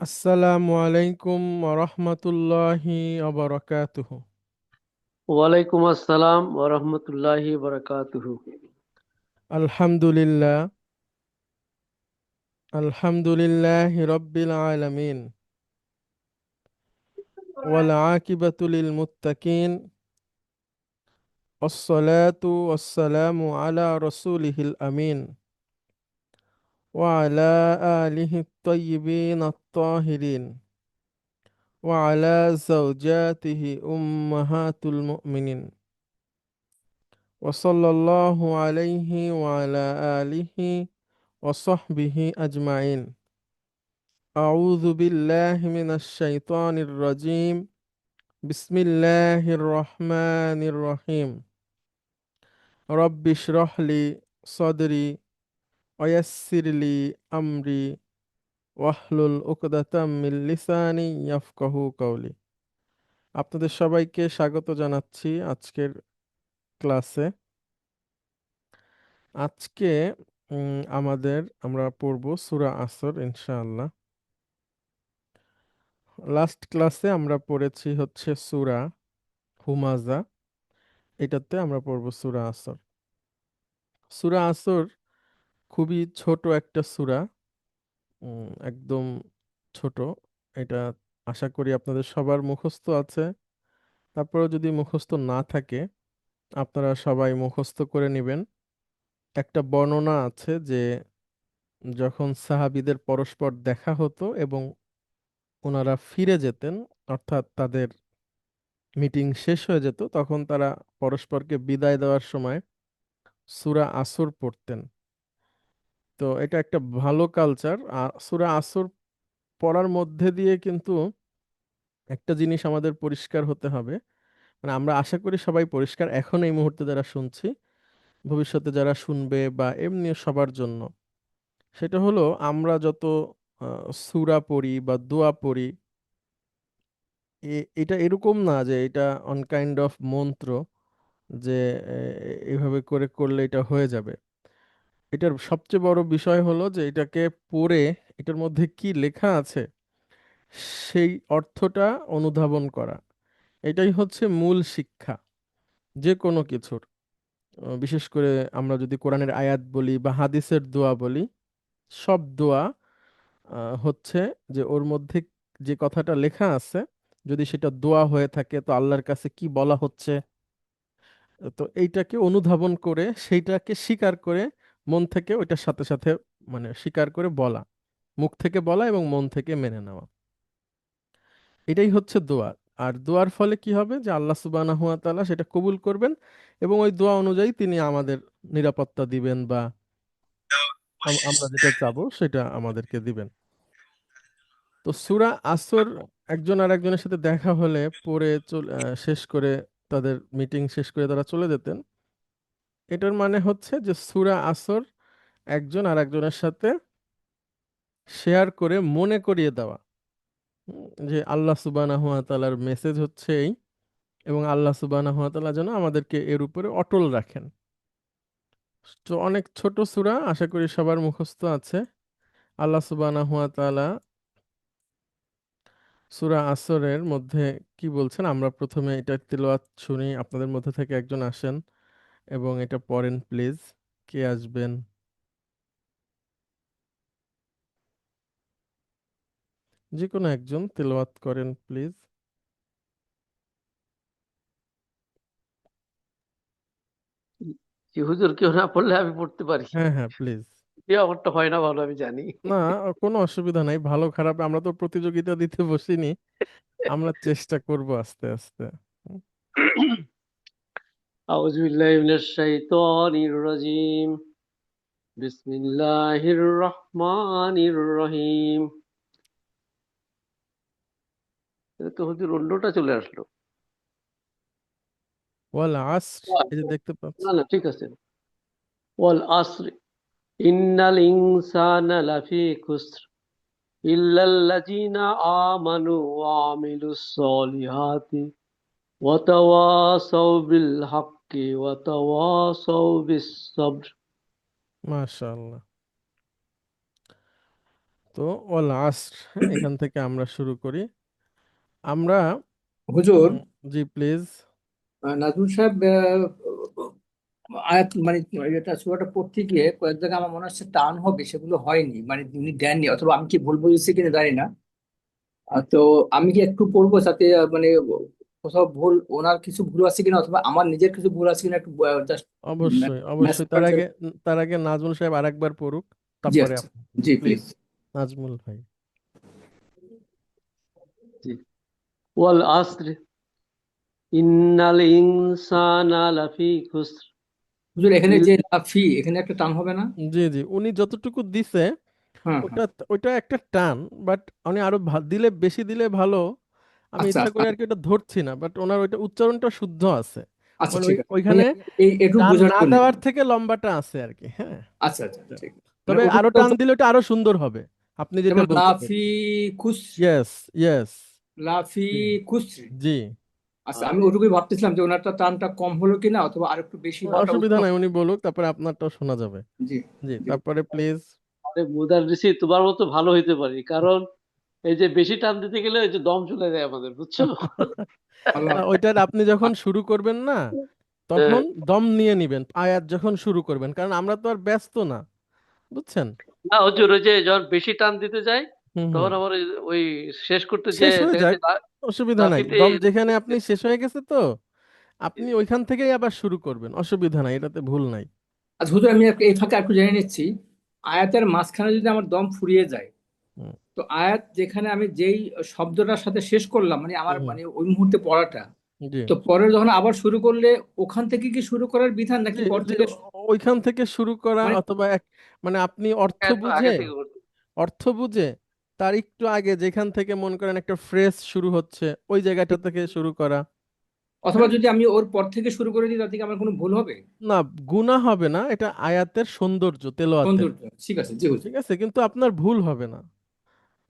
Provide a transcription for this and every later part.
আসসালামু আলাইকুম ওরহমতুল্লাহি ওবরাকাতুহু। ওয়ালাইকুম আসসালাম ওয়া রাহমাতুল্লাহি ওয়া বারাকাতুহু। আলহামদুলিল্লাহ, আলহামদুলিল্লাহি রব্বিল আলামিন, ওয়াল আকিবাতু লিল মুত্তাকিন, ওয়াসসালাতু ওয়াসসালামু আলা রাসূলিহিল আমিন, ওয়া আলা আলিহি আত-তাইয়িবিন আত-তাহিরিন, ওয়া আলা যাওজাতিহি উম্মাহাতুল মুমিনিন, ওয়া সাল্লাল্লাহু আলাইহি ওয়া আলা আলিহি ওয়া সাহবিহি আজমাইন। أعوذ بالله من الشيطان الرجيم. بسم الله الرحمن الرحيم. رب اشرح لي صدري ويسر لي أمري واحلل عقدة من লিসানি ইয়াফকাহু কওলি। আপনাদের সবাইকে স্বাগত জানাচ্ছি আজকের ক্লাসে। আজকে আমরা পড়ব সূরা আসর ইনশাআল্লাহ। লাস্ট ক্লাসে আমরা পড়েছি হচ্ছে সূরা হুমাজা, এটাতে আমরা পড়ব সূরা আসর। সূরা আসর খুবই ছোট একটা সূরা, একদম ছোট। এটা আশা করি আপনাদের সবার মুখস্থ আছে। তারপরেও যদি মুখস্থ না থাকে, আপনারা সবাই মুখস্থ করে নেবেন। একটা বর্ণনা আছে যে যখন সাহাবীদের পরস্পর দেখা হতো এবং ওনারা ফিরে যেতেন, অর্থাৎ তাদের মিটিং শেষ হয়ে যেত, তখন তারা পরস্পরকে বিদায় দেওয়ার সময় সূরা আসর পড়তেন। তো এটা একটা ভালো কালচার। সূরা আসর পড়ার মধ্যে দিয়ে কিন্তু একটা জিনিস আমাদের পরিষ্কার হতে হবে, মানে আমরা আশা করি সবাই পরিষ্কার এখন এই মুহূর্তে যারা শুনছি, ভবিষ্যতে যারা শুনবে বা এমনি সবার জন্য, সেটা হলো আমরা যত সূরা পড়ি বা দোয়া পড়ি, এটা এরকম না যে এটা অন কাইন্ড অফ মন্ত্র, যে এইভাবে করে করলে এটা হয়ে যাবে। এটার সবচেয়ে বড় বিষয় হলো যে এটাকে পড়ে এটার মধ্যে কি লেখা আছে সেই অর্থটা অনুধাবন করা। এটাই হচ্ছে মূল শিক্ষা যে কোনো কিছুর। বিশেষ করে আমরা যদি কোরআনের আয়াত বলি বা হাদিসের দোয়া বলি, সব দোয়া হচ্ছে যে ওর মধ্যে যে কথাটা লেখা আছে, যদি সেটা দোয়া হয়ে থাকে তো আল্লাহর কাছে কি বলা হচ্ছে, তো এইটাকে অনুধাবন করে সেইটাকে স্বীকার করে মন থেকে ওইটার সাথে সাথে মানে স্বীকার করে বলা, মুখ থেকে বলা এবং মন থেকে মেনে নেওয়া, এটাই হচ্ছে দোয়া। আর দোয়ার ফলে কি হবে যে আল্লাহ সুবহানাহু ওয়া তাআলা সেটা কবুল করবেন এবং ওই দোয়া অনুযায়ী তিনি আমাদের নিরাপত্তা দিবেন বা আমরা যেটা চাবো সেটা আমাদেরকে দিবেন। তো সূরা আসর একজন আর একজনের সাথে দেখা হলে পড়ে শেষ করে তাদের মিটিং শেষ করে তারা চলে যেতেন। এটার মানে হচ্ছে যে সূরা আসর একজন আর একজনের সাথে শেয়ার করে মনে করিয়ে দেওয়া, যে আল্লাহ সুবহানাহু ওয়া তাআলার মেসেজ হচ্ছে এই, এবং আল্লাহ সুবহানাহু ওয়া তাআলা যেন আমাদেরকে এর উপরে অটল রাখেন। তো অনেক ছোট সূরা, আশা করি সবার মুখস্থ আছে। আল্লাহ সুবহানাহু ওয়া তাআলা সূরা আসরের মধ্যে কি বলছেন আমরা প্রথমে এটা তিলাওয়াত শুনি। আপনাদের মধ্যে থেকে একজন আসেন এবং এটা পড়েন প্লিজ। কে আসবেন? যে কোনো একজন তিলাওয়াত করেন প্লিজ। জি হুজুর, কেউ না পড়লে আমি পড়তে পারি। হ্যাঁ হ্যাঁ প্লিজ। এই আমারটা হয় না ভালো, আমি জানি। না, কোনো অসুবিধা নাই, ভালো খারাপ আমরা তো প্রতিযোগিতা দিতে বসিনি, আমরা চেষ্টা করব আস্তে আস্তে। হুম। আউযু বিল্লাহি মিনাশ শাইতানির রাজীম। বিসমিল্লাহির রহমানির রহিম। এটা তো হুজুর অন্যটা চলে আসলো। ওয়াল আসর, এই যে দেখতে পাচ্ছি। না না, ঠিক আছে। ওয়াল আসর ইন্নাল ইনসানা লাফি খুসর ইল্লাল্লাযীনা আমানু ওয়া আমিলুস সলিহাতি ওয়া তাওয়াসাউ বিল হাক্কি ওয়া তাওয়াসাউ বিস সাবর। মাশাআল্লাহ। তো ওয়াল আসর, হ্যাঁ, এখান থেকে আমরা শুরু করি। আমরা হুজুর, জি প্লিজ। নাজমুল সাহেব, আয়াত মানে এটা সূরাটা পড়তে গিয়ে কয়েক জায়গায় আমার মনে হচ্ছে টান হবে, সেগুলো হয়নি, মানে উনি দেননি, অথবা আমি কি ভুল বুঝেছি কিনা জানি না। তো আমি কি একটু পড়বো যাতে মানে কোথাও ভুল, ওনার কিছু ভুল আছে কিনা অথবা আমার নিজের কিছু ভুল আছে কিনা, একটু জাস্ট অবশ্যই ম্যাচ অবশ্যই, তার করার আগে জন্য। নাজমুল সাহেব আরেকবার পড়ুক, জি তারপরে আচ্ছা, আপনি জি প্লিজ, প্লিজ। নাজমুল ভাই। জি। ওয়াল আসর ইন্নাল ইনসানা লাফি খুসর। হুজুর, এখানে যে ফি, এখানে একটা টান হবে না? জি জি, উনি যতটুকু দিছে হ্যাঁ হ্যাঁ। ওটা ওইটা একটা টান, বাট উনি আরো দিলে, বেশি দিলে ভালো। আমি আচ্ছা ইচ্ছা আচ্ছা করে আর কি ওটা ধরছি না, বাট ওনার ওইটা উচ্চারণটা শুদ্ধ আছে। আচ্ছা, মানে ঠিক আছে, মানে ওইখানে এই একটু টান বোঝার না জন্য। দেওয়ার থেকে লম্বাটা আছে আর কি, হ্যাঁ। আচ্ছা আচ্ছা, ঠিক আছে। মানে তবে আরো ওটুকুটা টান হচ্ছে দিলে ওটা আরো সুন্দর হবে, আপনি যেটা যেমন বলছেন। লাফি খুসরি, ইয়েস, ইয়েস। লাফি জি খুসরি। জি। আচ্ছা, আমি ওটুকুই ভাবতেছিলাম যে ওনারটা টানটা কম হলো কিনা অথবা আর একটু বেশি হওয়াটা অসুবিধা উত্তম। নাই, উনি বলুক, তারপরে আপনারটাও শোনা যাবে। জি জি, জি। তারপরে প্লিজ। আরে মুদাররিসি তোমার মতো ভালো হইতে পারি, কারণ এই যে বেশি টান দিতে গেলে ওই যে দম চলে যায় আমাদের, বুঝছো? আল্লাহ। ওইটার আপনি যখন শুরু করবেন না, হ্যাঁ। তখন দম নিয়ে নিবেন আয়াত যখন শুরু করবেন, কারণ আমরা তো আর ব্যস্ত না, বুঝছেন। না হুজুর, ওই যে যখন বেশি টান দিতে যাই হুম হুম। তখন আমার ওই শেষ করতে যে শেষ হয়ে দেখা যাক, যায় অসুবিধা নাই, লাফিতে দম যেখানে আপনি শেষ হয়ে গেছে তো আপনি ওইখান থেকেই আবার শুরু করবেন, অসুবিধা নাই, এটাতে ভুল নাই। আচ্ছা হুজুর, আমি এই ফাঁকে একটু জেনে নিচ্ছি, আয়াতের মাঝখানে যদি আমার দম ফুরিয়ে যায়, হুম তো আয়াত যেখানে আমি যেই শব্দটার সাথে শেষ করলাম, মানে আমার হুম মানে ওই মুহূর্তে পড়াটা, জি তো পরে যখন আবার শুরু করলে ওখান থেকে কি শুরু করার বিধান জি নাকি পর জি, থেকে ওইখান থেকে শুরু করা, মানে? অথবা মানে আপনি অর্থ একটু বুঝে, আগে থেকে করতে। অর্থ বুঝে তার একটু আগে যেখান থেকে মন করেন একটা ফ্রেজ শুরু হচ্ছে, ওই জায়গাটা থেকে শুরু করা। অথবা হ্যাঁ, যদি আমি ওর পর থেকে শুরু করে দিই তাতে কি আমার কোনো ভুল হবে? না, গুনাহ হবে না, এটা আয়াতের সৌন্দর্য তেলাওয়াতের। সৌন্দর্য, ঠিক আছে, জি হুজুর। ঠিক আছে, কিন্তু আপনার ভুল হবে না,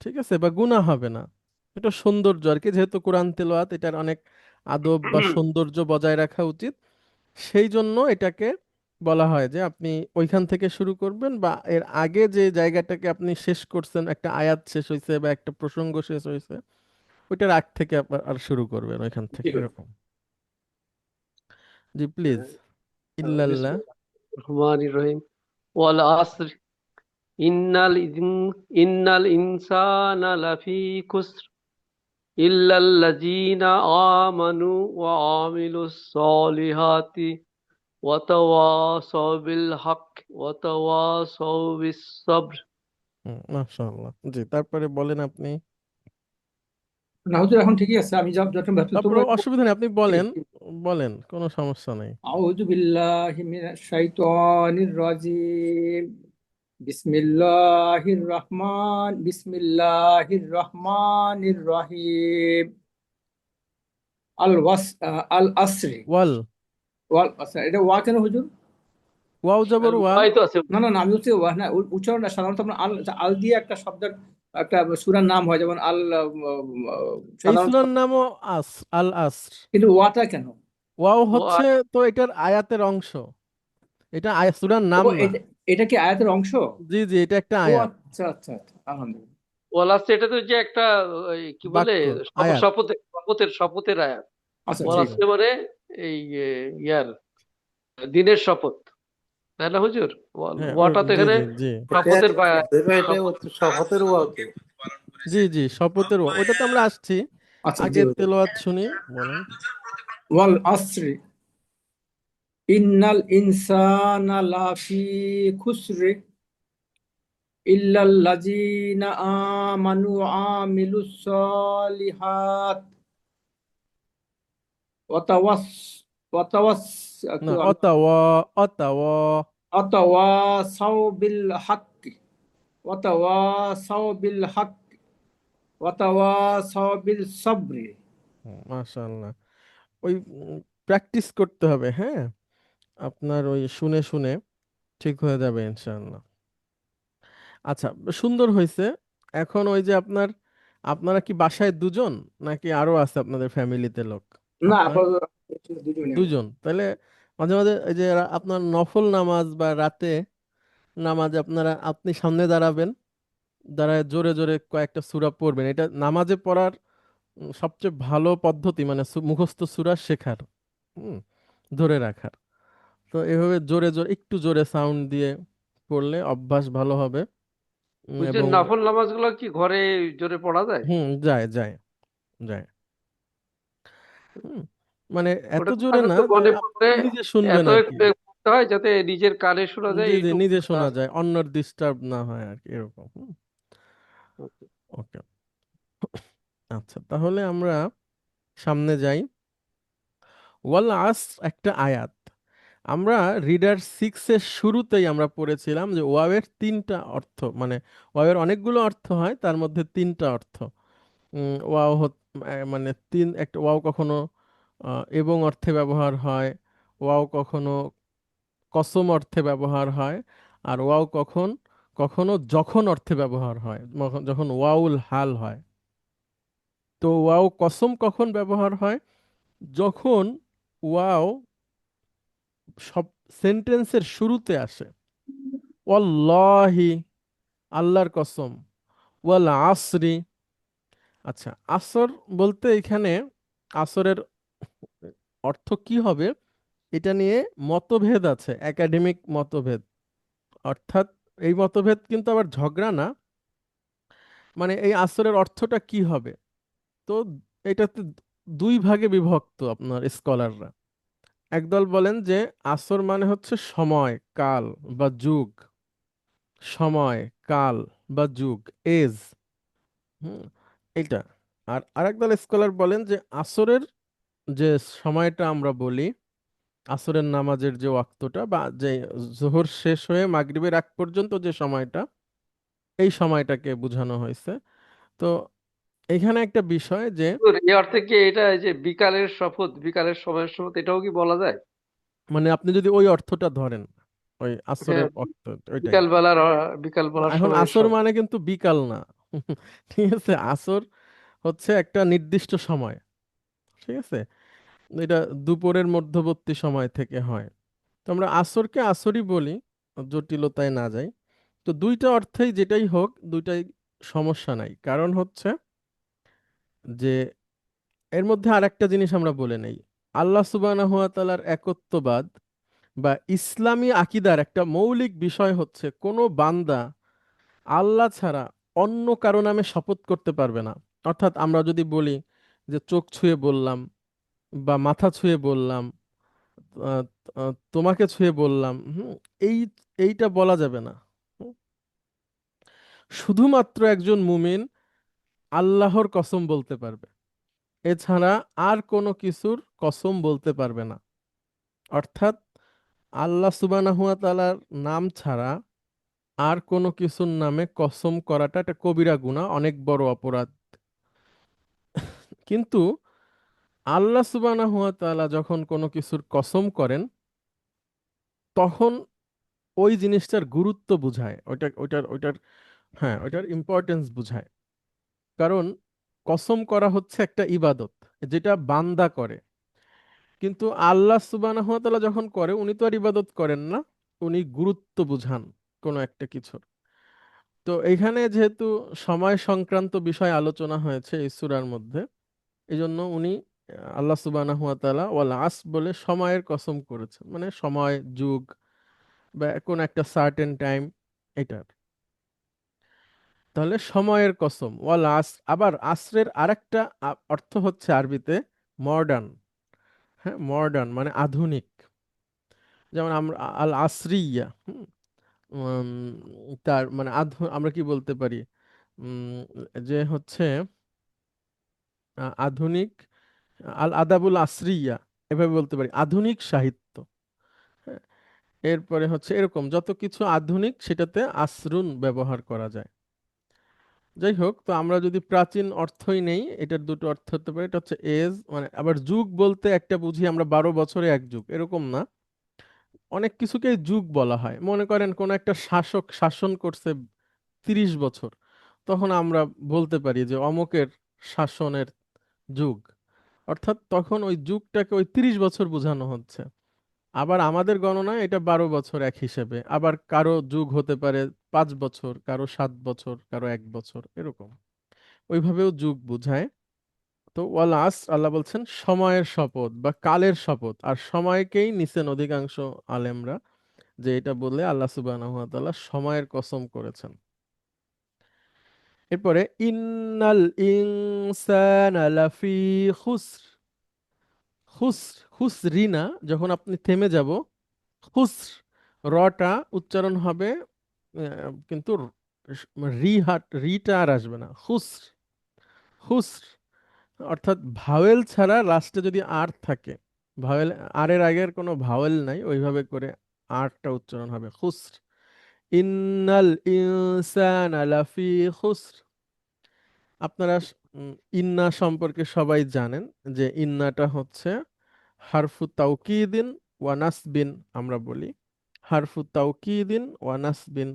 ঠিক আছে, বা গুনাহ হবে না। এটা সৌন্দর্য আর কি, যেহেতু কোরআন তেলাওয়াত, এটার অনেক আদব বা সৌন্দর্য বজায় রাখা উচিত। সেই জন্য এটাকে বলা হয় যে আপনি ওইখান থেকে শুরু করবেন, বা এর আগে যে জায়গাটাকে আপনি শেষ করছেন, একটা আয়াত শেষ হয়েছে বা একটা প্রসঙ্গ শেষ হয়েছে, ওইটার আগ থেকে আবার আর শুরু করবেন ওইখান থেকে, ঠিক আছে। এরকম। জি প্লিজ। ইল্লাল্লাহ। বিসমিল্লাহির রহমানির রহিম। ওয়াল আসর ইন্নাল ইন্নাল ইনসানা লাফি খুসর ইল্লাল্লাযীনা আমানু ওয়া আমিলুস সলিহাতি ওয়া তাওয়াসাউ বিল হক ওয়া তাওয়াসাউ বিস সবর। মাশাআল্লাহ, জি, তারপরে বলেন আপনি। না হুজুর, এখন ঠিকই আছে, আমি যখন ব্যর্থ তবু তারপরে অসুবিধা নেই, আপনি বলেন, বলেন, কোনো সমস্যা নেই। আউযু বিল্লাহি মিনাশ শাইতানির রাজিম। বিসমিল্লাহির রহমানির রহিম। আল আসরি। ওয়াল, ওয়াল, আচ্ছা, এটা ওয়া কেন হুজুর? ওয়াও জবর ওয়া। ওয়াই তো আছে। না না না, আমি হচ্ছে ওয়া না, উচ্চারণটা সাধারণত আমরা আল, আল দিয়ে একটা শব্দের একটা সূরার নাম হয়, যেমন আল এই সাধারণত। সূরার নামও আল আসর। কিন্তু ওয়াটা কেন? ওয়াও ওয়া- হচ্ছে তো এটার আয়াতের অংশ, এটা সূরার ও নাম না। এটা, এটা কি আয়াতের অংশ? জি জি, এটা একটা ও আয়াত, আচ্ছা আচ্ছা আচ্ছা, আলহামদুলিল্লাহ। ওয়াল আসর এটা তো যে একটা ওই কি বলে বাক্য, আয়াত। শপথের শপথের শপথের আয়াত। আচ্ছা, ওয়াল ঠিক জি আছে। আসর মানে এই ইয়ার দিনের শপথ, তাই না হুজুর? হ্যাঁ, ওয়াটা তো জি এখানে জি জি শপথের শপথের ওয়াও কি? জি জি, শপথের ওইটা তো আমরা আসছি, আচ্ছা, জি আগে হুজুর। তেলাওয়াত শুনি, বলেন। ওয়াল আসরি ইন্নাল ইনসানা লাফি খুসরি ইল্লাল্লাযীনা আমানু ওয়া আমিলুস সলিহাত ওয়া তাওয়াস ওয়া তাওয়াস না, অতাওয়া। ওয়াতাওয়াসাউ বিল হাক্কি ওয়াতাওয়াসাউ বিল হাক্কি ওয়াতাওয়াসাউ বিল সাবরি। মাশাআল্লাহ। ওই প্র্যাকটিস করতে হবে, হ্যাঁ, আপনার ওই শুনে শুনে ঠিক হয়ে যাবে ইনশাআল্লাহ। আচ্ছা, সুন্দর হয়েছে। এখন ওই যে আপনারা কি বাসায় দুজন, নাকি আরো আছে আপনাদের ফ্যামিলিতে লোক? না, আপনার আপাতত দুজনই আমরা। দুজন, তাহলে মাঝে মাঝে এই যে আপনার নফল নামাজ বা রাতে নামাজ, আপনি সামনে দাঁড়াবেন, দাঁড়ায় জোরে জোরে কয়েকটা সূরা পড়বেন। এটা নামাজে পড়ার সবচেয়ে ভালো পদ্ধতি, মানে মুখস্থ সূরা শেখার, হুম, ধরে রাখার। তো এভাবে জোরে জোরে একটু জোরে সাউন্ড দিয়ে পড়লে অভ্যাস ভালো হবে। ওই যে এবং নফল নামাজগুলো কি ঘরে জোরে পড়া যায়? যায় যায় যায়। হুম, মানে এত ওটা তো জোরে তাহলে না তো যে মনে আপনি পড়লে নিজে শুনবেন এত আর কি। করে পড়তে হয় যাতে নিজের কানে শোনা যায় জি জি, এইটুকু নিজে করতে শোনা হবে। যায়, অন্যর ডিস্টার্ব না হয় আর কি, এরকম। ওকে, আচ্ছা, তাহলে আমরা সামনে যাই। ওয়াল আস একটা আয়াত, আমরা রিডার 6 এর শুরুতেই আমরা পড়েছিলাম যে ওয়াওয়ের তিনটা অর্থ, মানে ওয়াওয়ের অনেকগুলো অর্থ হয়, তার মধ্যে তিনটা অর্থ। ওয়াও মানে একটা ওয়াও কখনো এবং অর্থে ব্যবহার হয়, ওয়াও কখনো কসম অর্থে ব্যবহার হয়, আর ওয়াও কখনো যখন অর্থে ব্যবহার হয়, যখন ওয়াউল হাল হয়। তো ওয়াও কসম কখন ব্যবহার হয়? যখন ওয়াও সব সেন্টেন্সের শুরুতে আসে। ওয়াল্লাহি, আল্লাহর কসম। ওয়াল আসরি। আচ্ছা, আসর বলতে এখানে আসরের অর্থ কি হবে এটা নিয়ে মতভেদ আছে, একাডেমিক মতভেদ। অর্থাৎ এই মতভেদ কিন্তু আবার ঝগড়া না, মানে এই আসরের অর্থটা কি হবে। তো এটাতে দুই ভাগে বিভক্ত আপনার স্কলাররা। একদল বলেন যে আসর মানে হচ্ছে সময়, কাল বা যুগ, সময়, কাল বা যুগ, এজ। হুম, এটা। আর আরেকদল স্কলার বলেন যে আসরের যে সময়টা আমরা বলি, আসরের নামাজের যে ওয়াক্তটা বা যে জোহর শেষ হয়ে মাগরিবের আগ পর্যন্ত যে সময়টা, এই সময়টাকে বোঝানো হয়েছে। তো এখানে একটা বিষয় যে, তো এই অর্থে কি এটা এই যে বিকালের শপথ, বিকালের সময়ের শপথ, এটাও কি বলা যায়? মানে আপনি যদি ওই অর্থটা ধরেন, ওই হ্যাঁ, আসরের অর্থ ওইটাই। বিকাল বেলার এখন সময়ের আসর শপথ। মানে কিন্তু বিকাল না। ঠিক আছে, আসর হচ্ছে একটা নির্দিষ্ট সময়। ঠিক আছে, এটা দুপুরের মধ্যবর্তী সময় থেকে হয়। তো আমরা আসরকে আসরই বলি, জটিলতায় না যাই। তো দুইটা অর্থেই যেটাই হোক, দুইটাই সমস্যা নাই। কারণ হচ্ছে যে এর মধ্যে আরেকটা জিনিস আমরা বলে নেই। আল্লাহ সুবহানাহু ওয়া তাআলার একত্ববাদ বা ইসলামী আকীদার একটা মৌলিক বিষয় হচ্ছে কোনো বান্দা আল্লাহ ছাড়া অন্য কারো নামে শপথ করতে পারবে না। অর্থাৎ আমরা যদি বলি যে চোখ ছুঁয়ে বললাম বা মাথা ছুঁয়ে বললাম, আহ, তোমাকে ছুঁয়ে বললাম, এই এইটা বলা যাবে না। হুম, শুধুমাত্র একজন মুমিন আল্লাহর কসম বলতে পারবে, এছাড়া আর কোনো কিছুর কসম বলতে পারবে না। অর্থাৎ আল্লাহ সুবহানাহু ওয়া তাআলার নাম ছাড়া আর কোনো কিছুর নামে কসম করাটা একটা কবিরা গুনাহ, অনেক বড় অপরাধ। কিন্তু আল্লাহ সুবহানাহু ওয়া তাআলা যখন কোনো কিছুর কসম করেন, তখন ওই জিনিসটার গুরুত্ব বুঝায়, ওইটার হ্যাঁ, ওইটার ইম্পর্টেন্স বুঝায়। কারণ কসম করা হচ্ছে একটা ইবাদত, যেটা বান্দা করে। কিন্তু আল্লাহ সুবহানাহু ওয়া তাআলা যখন করে, উনি তো আর ইবাদত করেন না, উনি গুরুত্ব বুঝান কোনো একটা কিছুর। তো এখানে যেহেতু সময় সংক্রান্ত বিষয় আলোচনা হয়েছে এই সূরার মধ্যে, এই জন্য উনি আল্লাহ সুবহানাহু ওয়া তাআলা ওয়াল আস বলে সময়ের কসম করেছেন, মানে সময়, যুগ বা কোন একটা সার্টেন টাইম, এটার। তাহলে সময়ের কসম ওয়াল আস। আবার আসরের আরেকটা অর্থ হচ্ছে আরবিতে মডার্ন। হ্যাঁ, মডার্ন মানে আধুনিক। যেমন আমরা আল আসরিয়া, তার মানে আমরা কি বলতে পারি, উম, যে হচ্ছে আধুনিক, আল আদাবুল আসরিয়া, এভাবে বলতে পারি আধুনিক সাহিত্য। হ্যাঁ, এরপরে হচ্ছে এরকম যত কিছু আধুনিক, সেটাতে আসরুন ব্যবহার করা যায়। যাই হোক, তো আমরা যদি প্রাচীন অর্থই নেই, এটার দুটো অর্থ হতে পারে। এটা হচ্ছে এজ, মানে আবার যুগ বলতে একটা বুঝি আমরা 12 বছরে এক যুগ, এরকম না। অনেক কিছুকে যুগ বলা হয়। মনে করেন কোন একটা শাসক শাসন করছে 30 বছর, তখন আমরা বলতে পারি যে অমুকের শাসনের যুগ। অর্থাৎ তখন ওই যুগটাকে ওই 30 বছর বোঝানো হচ্ছে। আবার আমাদের গণনায় এটা 12 বছর এক হিসেবে, আবার কারো যুগ হতে পারে 5 বছর, কারো 7 বছর, কারো 1 বছর, এরকম ওইভাবেও যুগ বুঝায়। তো ওয়াল আসর, আল্লাহ বলছেন সময়ের শপথ বা কালের শপথ, আর সময়কেই নিছেন অধিকাংশ আলেমরা, যে এটা বললে আল্লাহ সুবহানাহু ওয়া তাআলা সময়ের কসম করেছেন। এরপরে ইন্নাল ইনসানা লাফি খুসর। খুসর, খুসরিনা, যখন আপনি থেমে যাব, খুসর রটা উচ্চারণ হবে, কিন্তু রিটা আর আসবে না, খুসর। খুসর অর্থাৎ ভাওয়েল ছাড়া লাস্টে যদি আর থাকে, ভাওয়েল, আর এর আগের কোনো ভাওয়েল নাই, ওইভাবে করে আরটা উচ্চারণ হবে খুসর। ইন্নাল ইনসানা লাফি খুসর। আপনারা ইন্না সম্পর্কে সবাই জানেন যে ইন্নাটা হচ্ছে হারফু তাওকিদিন ওয়া নাসবিন, আমরা বলি হারফু তাওকিদিন ওয়া নাসবিন।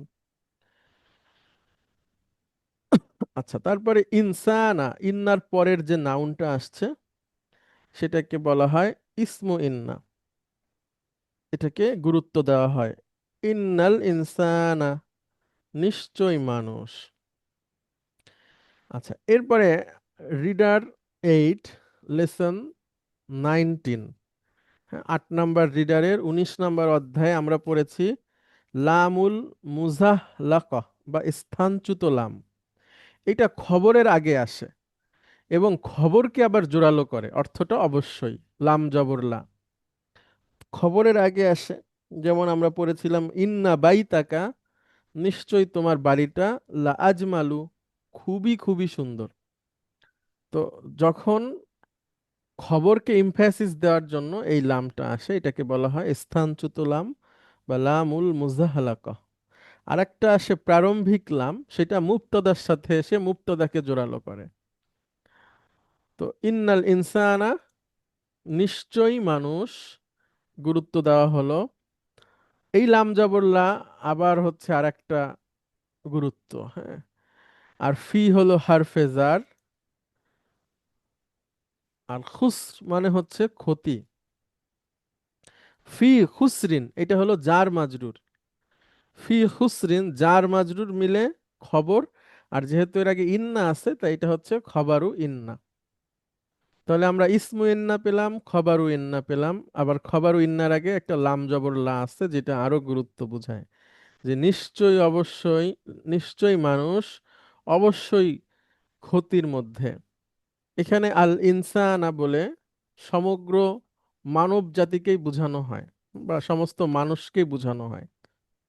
আচ্ছা, তারপরে ইনসানা, ইন্নার পরের যে নাউনটা আসছে সেটাকে বলা হয় ইসমু ইন্না, এটাকে গুরুত্ব দেওয়া হয়। ইন্নাল ইনসানা, নিশ্চয় মানুষ। আচ্ছা, এরপরে রিডার 8, লেসন 19, হ্যাঁ, 8 নাম্বার রিডারের 19 নাম্বার অধ্যায়ে আমরা পড়েছি লামুল মুজাহলাকা বা স্থানচ্যুত লাম। এটা খবরের আগে আসে এবং খবরকে আবার জোরালো করে, অর্থটা অবশ্যই লাম জবর লা, খবরের আগে আসে। যেমন আমরা পড়েছিলাম ইন্না বাইতাকা, নিশ্চয়ই তোমার বাড়িটা, লা আজমালু, খুবই খুবই সুন্দর। তো যখন খবরকে ইমফ্যাসিস দেওয়ার জন্য এই লামটা আসে, এটাকে বলা হয় স্থানচ্যুত লাম বা লামুল মুজাহালাকা। আর একটা আসে প্রারম্ভিক লাম, সেটা মুবতাদার সাথে এসে মুবতাদাকে জোরালো করে। তো ইন্নাল ইনসানা, নিশ্চয়ই মানুষ, গুরুত্ব দেওয়া হলো। এই লাম জবর লা আবার হচ্ছে আর একটা গুরুত্ব, হ্যাঁ। আর ফি হলো হারফে জার, আর খুস মানে হচ্ছে ক্ষতি। ফি খুসরিন এটা হলো জার মাজরুর, ফি খুসরিন জার মাজরুর মিলে খবর, আর যেহেতু এর আগে ইন্না আছে তাই এটা হচ্ছে খবারু ইন্না। তাহলে আমরা ইসমু ইন্না পেলাম, খবারু ইন্না পেলাম, আবার খবারু ইন্নার আগে একটা লাম জবর লা আছে যেটা আরো গুরুত্ব বোঝায়, যে নিশ্চয়ই, অবশ্যই, নিশ্চয়ই মানুষ অবশ্যই ক্ষতির মধ্যে। এখানে আল ইনসানা বলে সমগ্র মানব জাতিকেই বোঝানো হয় বা সমস্ত মানুষকেই বোঝানো হয়।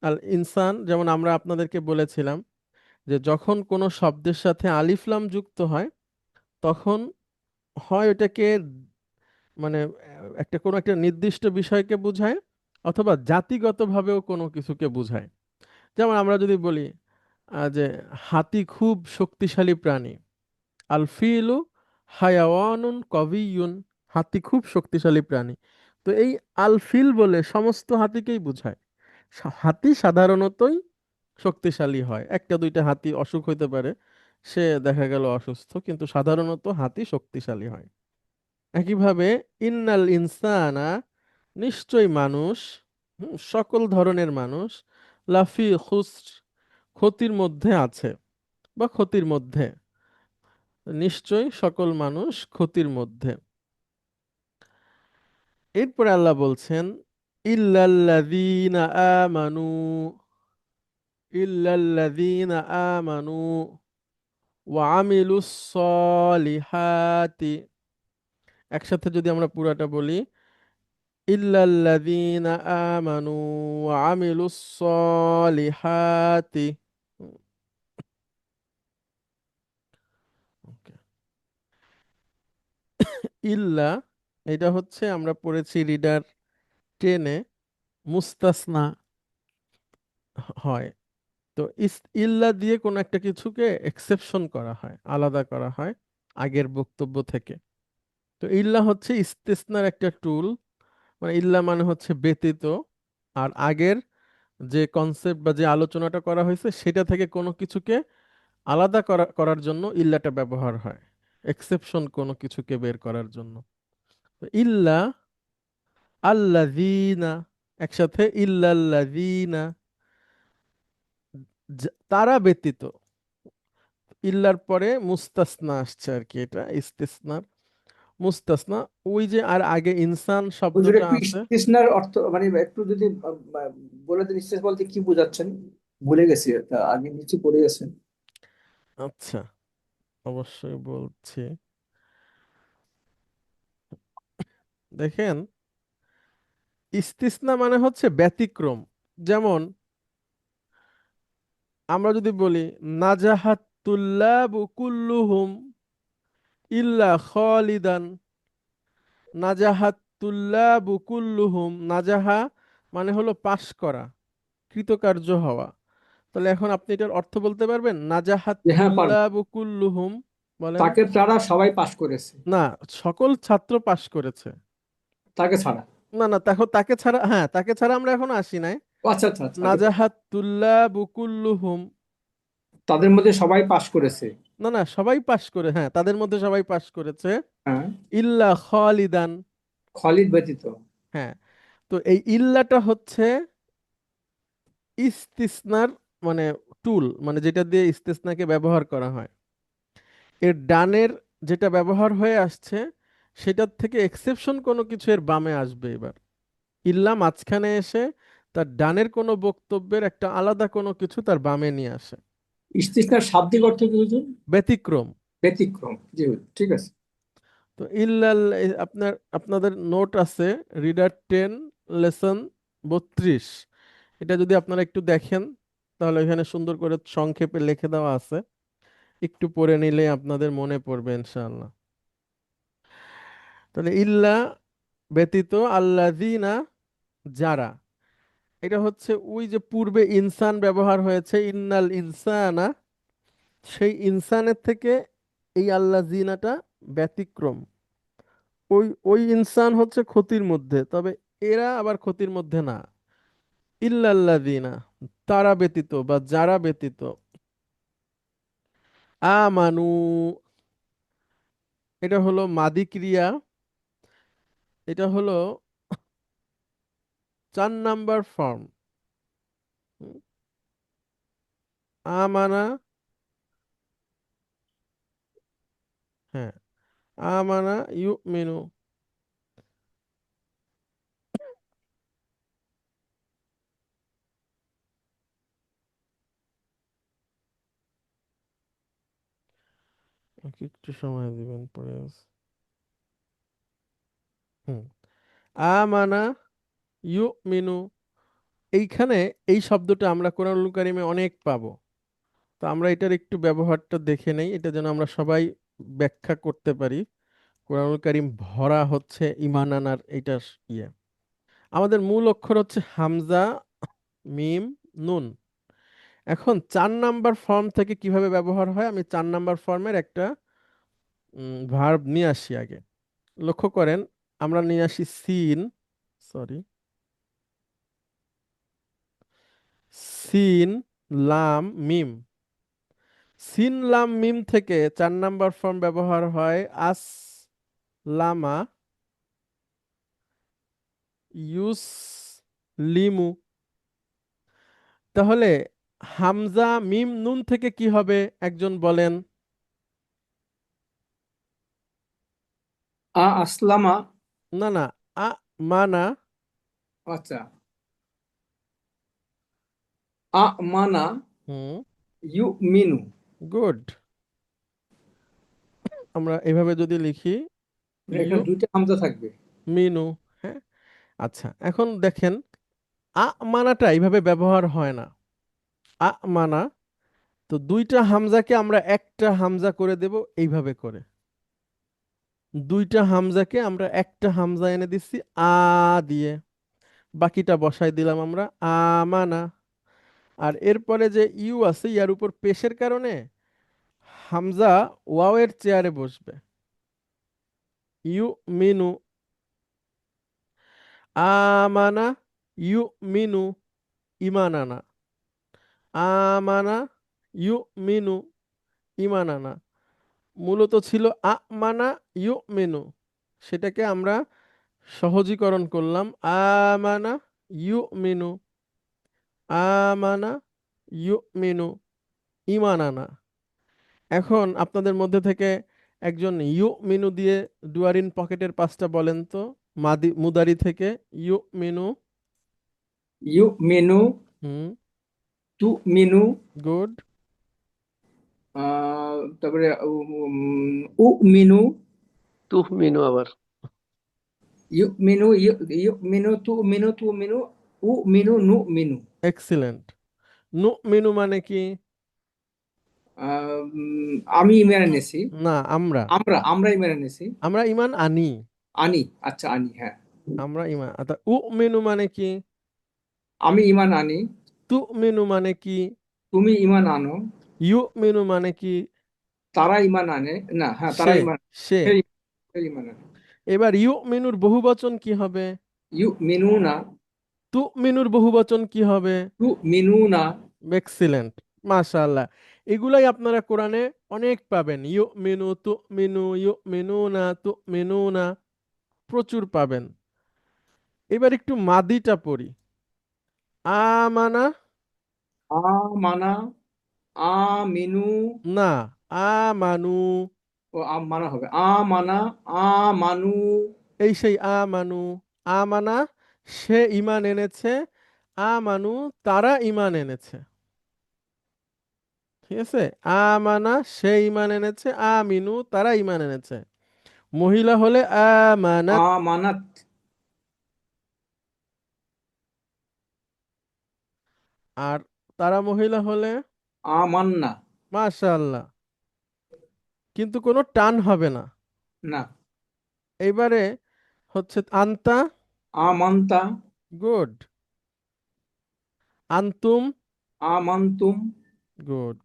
আল ইনসান, যেমন আমরা আপনাদেরকে বলেছিলাম যে যখন কোনো শব্দের সাথে আলিফ লাম যুক্ত হয়, তখন হয় ওটাকে মানে একটা কোনো একটা নির্দিষ্ট বিষয়কে বোঝায়, অথবা জাতিগতভাবেও কোনো কিছুকে বোঝায়। যেমন আমরা যদি বলি যে হাতি খুব শক্তিশালী প্রাণী, আল ফিলু হায়াওয়ানুন কবিয়ুন, হাতি খুব শক্তিশালী প্রাণী। তো এই আল ফিল বলে সমস্ত হাতিকেই বোঝায়। হাতি সাধারণতই শক্তিশালী হয়, একটা দুইটা হাতি অসুখ হইতে পারে, সে দেখা গেল অসুস্থ, কিন্তু সাধারণত হাতি শক্তিশালী হয়। একইভাবে ইন্নাল ইনসানা, নিশ্চয় মানুষ, সকল ধরনের মানুষ, লাফি খুসর, ক্ষতির মধ্যে আছে বা ক্ষতির মধ্যে, নিশ্চয় সকল মানুষ ক্ষতির মধ্যে। এরপরে আল্লাহ বলছেন ইল্লাল্লাযীনা আমানু, ইল্লাল্লাযীনা আমানু ওয়া আমিলুস সলিহাতি। একসাথে যদি আমরা পুরাটা বলি, ইল্লাল্লাযীনা আমানু ওয়া আমিলুস সলিহাতি। ওকে। ইল্লা, এটা হচ্ছে আমরা পড়েছি রিডার 10-এ, মুস্তাসনা হয়। তো ইল্লা দিয়ে কোনো একটা কিছুকে এক্সেপশন করা হয়, আলাদা করা হয় আগের বক্তব্য থেকে। তো ইল্লা হচ্ছে ইস্তিসনার একটা টুল, মানে ইল্লা মানে হচ্ছে ব্যতীত, আর আগের যে কনসেপ্ট বা যে আলোচনাটা করা হয়েছে সেটা থেকে কোনো কিছুকে আলাদা করার জন্য ইল্লাটা ব্যবহার হয়, এক্সেপশন কোনো কিছুকে বের করার জন্য। তো ইল্লা আল্লাযীনা, একসাথে ইল্লাল্লাযীনা, তারা ব্যতীত। ইল্লার পরে মুস্তাসনা আসছে আর কি, এটা ইস্তিসনার মুস্তাসনা। ওই যে আর আগে ইনসান হুজুর শব্দটা একটু আছে। ইস্তিসনার অর্থ মানে একটু যদি বলে দেন, ইস্তিসনা বলতে কি বোঝাচ্ছেন? ভুলে গেছি, তা আগে নিচে পড়ে গেছেন। আচ্ছা, অবশ্যই বলছি। দেখেন, ইস্তিসনা মানে হচ্ছে ব্যতিক্রম। যেমন আমরা যদি বলি নাজাহাত তুল্লাবু কুল্লুহুম ইল্লা খালিদান, নাজাহাত তুল্লাবু কুল্লুহুম, নাজাহা মানে হলো পাশ করা, কৃতকার্য হওয়া। তাহলে এখন আপনি এটার অর্থ বলতে পারবেন? নাজাহাত যে হ্যাঁ, পারবো। তুল্লাবু কুল্লুহুম, বলেন। তাকে তারা সবাই পাশ করেছে, না, সকল ছাত্র পাশ করেছে। তাকে ছাড়া। না না, দেখো তাকে ছাড়া, হ্যাঁ তাকে ছাড়া আমরা এখনো আসি নাই। ও আচ্ছা আচ্ছা আচ্ছা, আগে নাজাহাত তুল্লাবু কুল্লুহুম, তাদের মধ্যে সবাই পাশ করেছে। না না, সবাই পাশ করে, হ্যাঁ তাদের মধ্যে সবাই পাশ করেছে। হ্যাঁ, ইল্লা খালিদান, খালিদ ব্যতীত। হ্যাঁ। তো এই ইল্লাটা হচ্ছে ইস্তিসনার মানে টুল, মানে যেটা দিয়ে ইস্তিসনাকে ব্যবহার করা হয়। এর ডানের যেটা ব্যবহার হয়ে আসছে সেটার থেকে এক্সেপশন কোনো কিছু এর বামে আসবে এবার। ইল্লা মাঝখানে এসে তার ডানের কোনো বক্তব্যের একটা আলাদা কোনো কিছু তার বামে নিয়ে আসে। ইস্তিসনার শাব্দিক অর্থ কি হুজুর? ব্যতিক্রম। ব্যতিক্রম, জি হুজুর, ঠিক আছে। তো আপনাদের নোট আছে রিডার 10 লেসন 32। এটা যদি আপনারা একটু দেখেন তাহলে এখানে সুন্দর করে সংক্ষেপে লিখে দেওয়া আছে, একটু পড়ে নিলে আপনাদের মনে পড়বে ইনশাআল্লাহ। তাহলে ইল্লা ব্যতীত, আল্লাযীনা যারা, এটা হচ্ছে ওই যে পূর্বে ইনসান ব্যবহার হয়েছে ইন্নাল ইনসানা, সেই ইনসানের থেকে এই আল্লাযীনাটা ব্যতিক্রম। ওই ওই ইনসান হচ্ছে ক্ষতির মধ্যে, তবে এরা আবার ক্ষতির মধ্যে না। ইল্লাল্লাযীনা, তারা ব্যতীত বা যারা ব্যতীত। আমানু, এটা হলো মাদি ক্রিয়া, এটা হলো 4 নাম্বার ফর্ম। আমানা, হ্যাঁ, আমানা ইউমিনু। একটু সময় দিবেন পরে। হুম, আমানা ইউমিনু, এইখানে এই শব্দটা আমরা কোরআনুল কারিমে অনেক পাবো। তো আমরা এটার একটু ব্যবহারটা দেখে নেই, এটা যেন আমরা সবাই ব্যাখ্যা করতে পারি। কোরআনুল কারিম ভরা হচ্ছে ইমান আনার এইটা ইয়ে। আমাদের মূল অক্ষর হচ্ছে হামজা, মিম, নুন। এখন 4 নাম্বার ফর্ম থেকে কিভাবে ব্যবহার হয়, আমি 4 নাম্বার ফর্মের একটা ভার্ব নিয়ে আসি আগে। লক্ষ্য করেন, আমরা নিয়ে আসি সিন, সরি, সিন, লাম, মিম। সিন লাম মিম থেকে 4 নাম্বার ফর্ম ব্যবহার হয় আস, লামা, ইউস, লিমু। তাহলে হামজা মিম নুন থেকে কি হবে একজন বলেন? আসলামা। না না, আ মানা। আচ্ছা, মানা হুম, ইউমিনু। গুড। আমরা এভাবে যদি লিখি ইউ এখানে দুইটা হামজা থাকবে। মিনু, হ্যাঁ। আচ্ছা, এখন দেখেন আ মানাটা এইভাবে ব্যবহার হয় না। আ মানা, তো 2টা হামজাকে আমরা একটা হামজা করে দেব এইভাবে করে। 2টা হামজাকে আমরা একটা হামজা এনে দিচ্ছি আ দিয়ে, বাকিটা বসাই দিলাম আমরা আমানা। আর এরপরে যে ইউ আছে ইয়ার উপর পেশের কারণে হামজা ওয়াও এর চেয়ারে বসবে। ইউ মিনু, আমানা ইউ মিনু, ইমানানা, আমানা ইউ মিনু, ইমানানা। মূলত ছিল আমানা ইউ মিনু, সেটাকে আমরা সহজীকরণ করলাম। আমানা ইউমিনু, আমানা ইউমিনু, ঈমান আনা। এখন আপনাদের মধ্যে থেকে একজন ইউমিনু দিয়ে ডুয়ারিন পকেটের পাঁচটা বলেন তো, মুদারি থেকে। ইউমিনু। ইউ মেনু, হুম। তু মেনু, গুড। তারপরে উ মেনু, তুহমিনু আবার। ইউ মেনু, ইউ মেনু, তু মেনু, উ মেনু, নু মেনু। এক্সিলেন্ট। নুমিনু মানে কি? আমি ইমান এনেছি। না, আমরা। আমরা ইমান এনেছি। আমরা ঈমান আনি। আনি, আচ্ছা আনি, হ্যাঁ। আমরা ঈমান উমিনু মানে কি? আমি ইমান আনি, তুমিনু মানে কি? তুমি ইমান আনো, ইউমিনু মানে কি? তারা ইমান আনে, না হ্যাঁ তারা সে। ইমান, সে। সে সে ইমান আনে। এবার ইউমিনুর বহুবচন কি হবে? ইউ মেনু না, তুমিনুর বহুবচন কি হবে? তু মেনু না। এক্সিলেন্ট। মাশাআল্লাহ। এগুলাই আপনারা কোরআনে অনেক পাবেন। ইউমিনু, তুমিনু, ইউমিনুনা, তুমিনুনা, প্রচুর পাবেন। এবার একটু মাদিটা পড়ি। আমানা। আ মানা, আ মেনু, না, আমানু। ও মানা হবে, মানা, আ মানু। এই সেই আমানু। আমানা, সে ঈমান এনেছে। আমানু, তারা ঈমান এনেছে। ঠিক আছে। আমানা, সে ঈমান এনেছে। আমিনু, তারা ঈমান এনেছে। মহিলা হলে আমানাত। মানাত, আর তারা মহিলা হলে মান্না। মাশাআল্লাহ। কিন্তু কোনো টান হবে না। না, এইবারে হচ্ছে আন্তা। মান্তা, গুড। আন্তুম। মান্তুম, গুড।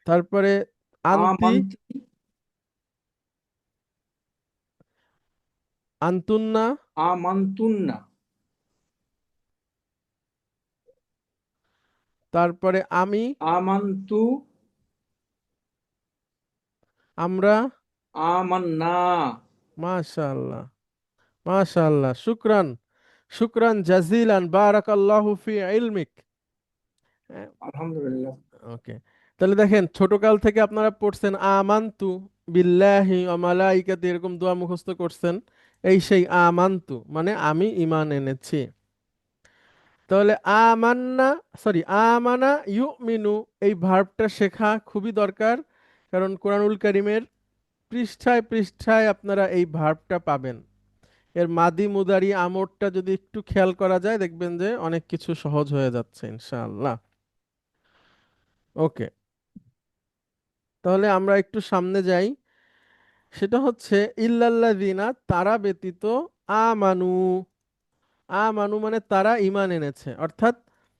তারপরে আন্তি। মান্তি, আন্তুন্না। মান্তুন্না, তারপরে আমি। মান্তু, আমরা। মান্না। মাশাআল্লাহ। মাশাআল্লাহ, শুকরান। শুকরান জাজিলান, বারাকাল্লাহু ফি ইলমিক। আলহামদুলিল্লাহ। ওকে। তাহলে দেখেন, ছোটকাল থেকে আপনারা পড়ছেন আমানতু বিল্লাহি ওয়া মালাইকাতি, এরকম দোয়া মুখস্থ করছেন। এই সেই আমানতু মানে আমি ঈমান এনেছি। তাহলে আমান্না, সরি, আমানা ইউমিনু, এই ভার্বটা শেখা খুবই দরকার। কারণ কোরআনুল কারীমের পৃষ্ঠায় পৃষ্ঠায় আপনারা এই ভার্বটা পাবেন। এর মাদি মুদারি আমরটা যদি একটু খেয়াল করা যায়, দেখবেন যে অনেক কিছু সহজ হয়ে যাচ্ছে ইনশাআল্লাহ। ওকে। তাহলে আমরা একটু সামনে যাই। সেটা হচ্ছে ইল্লাল্লাযিনা, তারা ব্যতীত। আমানু। আমানু মানে তারা ঈমান এনেছে, অর্থাৎ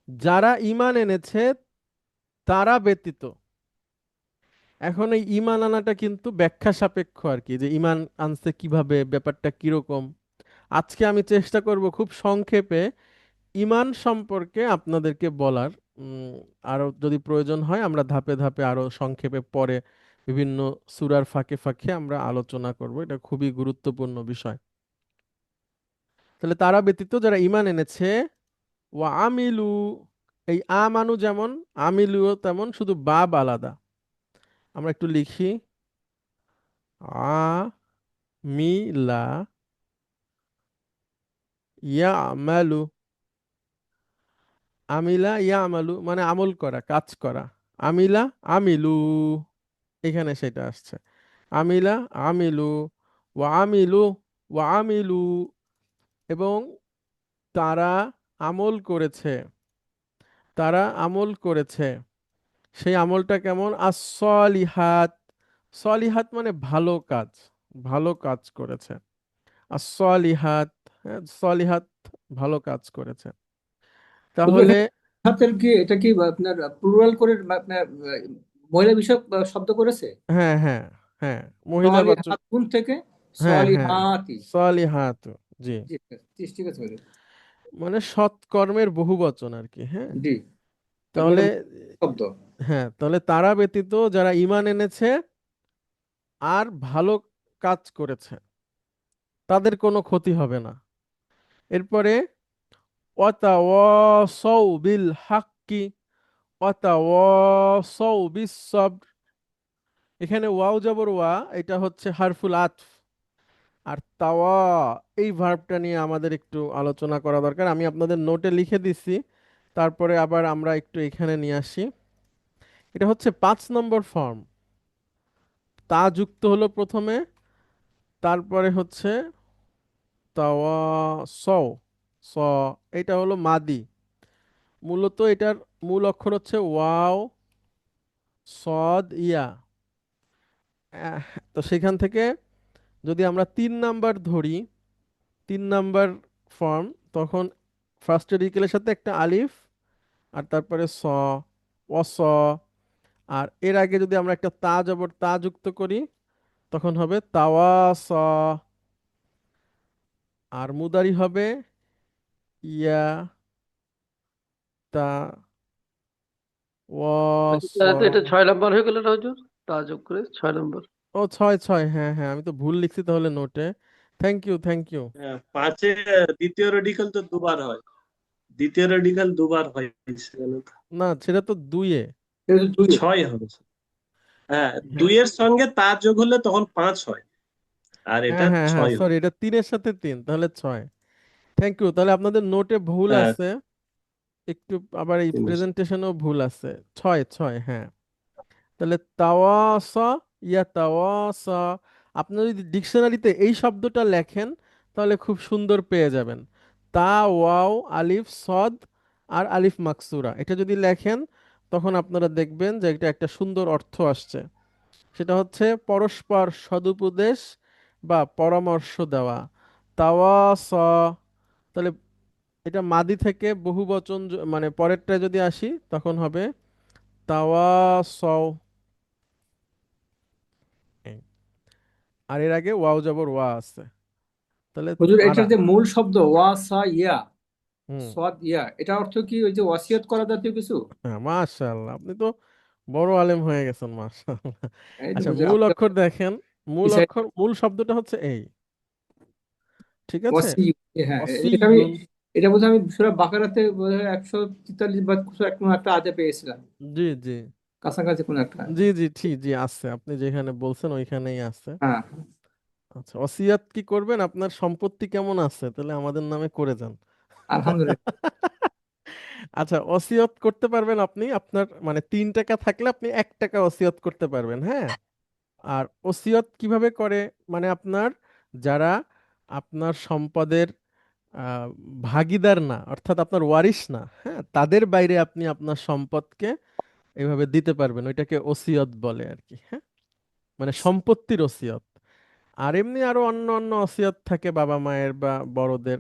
যারা ঈমান এনেছে তারা ব্যতীত। এখন এই ঈমান আনাটা কিন্তু ব্যাখ্যা সাপেক্ষ আর কি, যে ঈমান আনছে কিভাবে, ব্যাপারটা কিরকম। আজকে আমি চেষ্টা করব খুব সংক্ষেপে ঈমান সম্পর্কে আপনাদেরকে বলার। উম, আরো যদি প্রয়োজন হয় আমরা ধাপে ধাপে আরো সংক্ষেপে পরে বিভিন্ন সূরার ফাঁকে ফাঁকে আমরা আলোচনা করব। এটা খুবই গুরুত্বপূর্ণ বিষয়। তাহলে তারা ব্যতীত যারা ঈমান এনেছে, ওয়া আমিলু, এই আমানু যেমন, আমিলুও তেমন, শুধু বাব আলাদা। আমরা একটু লিখি। আ মিলা ইয়ামালু। আমিলা ইয়ামালু মানে আমল করা, কাজ করা। আমিলা, আমিলু, এখানে সেটা আসছে। আমিলা, আমিলু, ওয়া আমিলু, ওয়া আমিলু, এবং তারা আমল করেছে। তারা আমল করেছে। সেই আমলটা কেমন? as-সলিহাত। সলিহাত মানে ভালো কাজ। ভালো কাজ করেছে। as-সলিহাত। হ্যাঁ, সলিহাত ভালো কাজ করেছে। তবু তাহলে এখানে হাতের কি এটা কি আপনার প্লুরাল করে আপনার মহিলা বিষয়ক শব্দ করেছে? হ্যাঁ, হ্যাঁ, হ্যাঁ, মহিলা বাচক। সলিহাতুন থেকে হ্যাঁ, হ্যাঁ, সলিহাতি। সলিহাত। জি। জি, ঠিক ঠিক আছে হুজুর। মানে সৎকর্মের বহু বচন আর কি। হ্যাঁ। জি, তাহলে একেবারে শব্দ। হ্যাঁ, তাহলে তারা ব্যতীত যারা ঈমান এনেছে আর ভালো কাজ করেছে, তাদের কোনো ক্ষতি হবে না। এরপরে ওয়াতাওয়াসাউ বিল হাক্কি ওয়াতাওয়াসাউ বিস সবর। এখানে ওয়াও জবর ওয়া, এটা হচ্ছে হারফুল আতফ। আর তাওয়া, এই ভার্বটা নিয়ে আমাদের একটু আলোচনা করা দরকার। আমি আপনাদের নোটে লিখে দিচ্ছি, তারপরে আবার আমরা একটু এখানে নিয়ে আসি। এটা হচ্ছে 5 নম্বর ফর্ম। তা যুক্ত হলো প্রথমে, তারপরে হচ্ছে তাওয়া স স, এটা হলো মাদি। মূলত এটার মূল অক্ষর হচ্ছে ওয়াও সদ ইয়া। আহ, তো সেখান থেকে যদি আমরা 3 নাম্বার ধরি, 3 নাম্বার ফর্ম, তখন ফার্স্ট রেডিকেলের সাথে একটা আলিফ, আর তারপরে অস। আর এর আগে যদি আমরা একটা তা জবর তা যুক্ত করি, তখন হবে তাওয়াস। আর মুদারি হবে ইয়া তা ওয়াস। তো এটা 6 নম্বর হয়ে গেল না হুজুর? তা যোগ করে 6 নম্বর। ও ছয় ছয়, হ্যাঁ হ্যাঁ, আমি তো ভুল লিখছি তাহলে নোটে। Thank you, thank you. হ্যাঁ, পাঁচে দ্বিতীয় রেডিকেল তো দুবার হয়, দ্বিতীয় রেডিকেল দুবার হয়, সেখানে তো না, সেটা তো দুইয়ে। এটা তো দুই। ছয় হবে। হ্যাঁ, হ্যাঁ দুইয়ের সঙ্গে তার যোগ হলে তখন পাঁচ হয়, আর হ্যাঁ এটা হ্যাঁ হ্যাঁ, ছয় সরি, হয়। এটা 3-এর সাথে 3, তাহলে 6। Thank you. তাহলে আপনাদের নোটে ভুল হ্যাঁ, আছে একটু, আবার এই তিন আছে। প্রেজেন্টেশনেও ভুল আছে। ছয় ছয়, হ্যাঁ। তাহলে তাওয়াসা, ইয়া তাওয়াসা, আপনি যদি ডিকশনারিতে এই শব্দটা লেখেন তাহলে খুব সুন্দর পেয়ে যাবেন। তা ওয়াও আলিফ সদ আর আলিফ মাকসুরা, এটা যদি লেখেন তখন আপনারা দেখবেন যে এটা একটা সুন্দর অর্থ আসছে। সেটা হচ্ছে পরস্পর সদুপদেশ বা পরামর্শ দেওয়া। তাওয়াসা, তাহলে এটা মাদি থেকে বহু বচন মানে পরেরটায় যদি আসি তখন হবে তাওয়াসাও। আর এর আগে ওয়াও জবর ওয়া আছে, তাহলে হুজুর, তারা। এটার যে মূল শব্দ ওয়াসা ইয়া হুম। সাদ ইয়া, এটা অর্থ কি ওই যে ওয়াসিয়ত করা জাতীয় কিছু? হ্যাঁ, মাশাআল্লাহ, আপনি তো বড় আলেম হয়ে গেছেন, মাশাআল্লাহ। এই তো আচ্ছা, হুজুর, মূল আপনার অক্ষর দেখেন, মূল বিষয় অক্ষর, মূল শব্দটা হচ্ছে এই, ঠিক আছে। ওয়াসি। হ্যাঁ, এটা আমি, অসিয়ুন। এটা বোধহয় আমি সূরা বাকারাতে বোধহয় 143 বা কোনো একটা আয়াতে পেয়েছিলাম, জি জি কাছাকাছি কোনো একটা। জি জি, ঠিক, জি আছে, আপনি যেখানে বলছেন ওইখানেই আছে। হ্যাঁ, আচ্ছা, ওসিয়াত কি করবেন? আপনার সম্পত্তি কেমন আছে তাহলে আমাদের নামে করে যান। আলহামদুলিল্লাহ। আচ্ছা, ওসিয়ত করতে পারবেন আপনি, আপনার মানে 3 টাকা থাকলে আপনি 1 টাকা ওসিয়ত করতে পারবেন, হ্যাঁ। আর ওসিয়ত কিভাবে করে, মানে আপনার যারা আপনার সম্পদের আহ, ভাগীদার না, অর্থাৎ আপনার ওয়ারিশ না, হ্যাঁ, তাদের বাইরে আপনি আপনার সম্পদকে এভাবে দিতে পারবেন, ওইটাকে ওসিয়ত বলে আর কি, হ্যাঁ। মানে সম্পত্তির ওসিয়ত। আর এমনি আরো অন্য অন্য ওসিয়ত থাকে বাবা মায়ের বা বড়দের,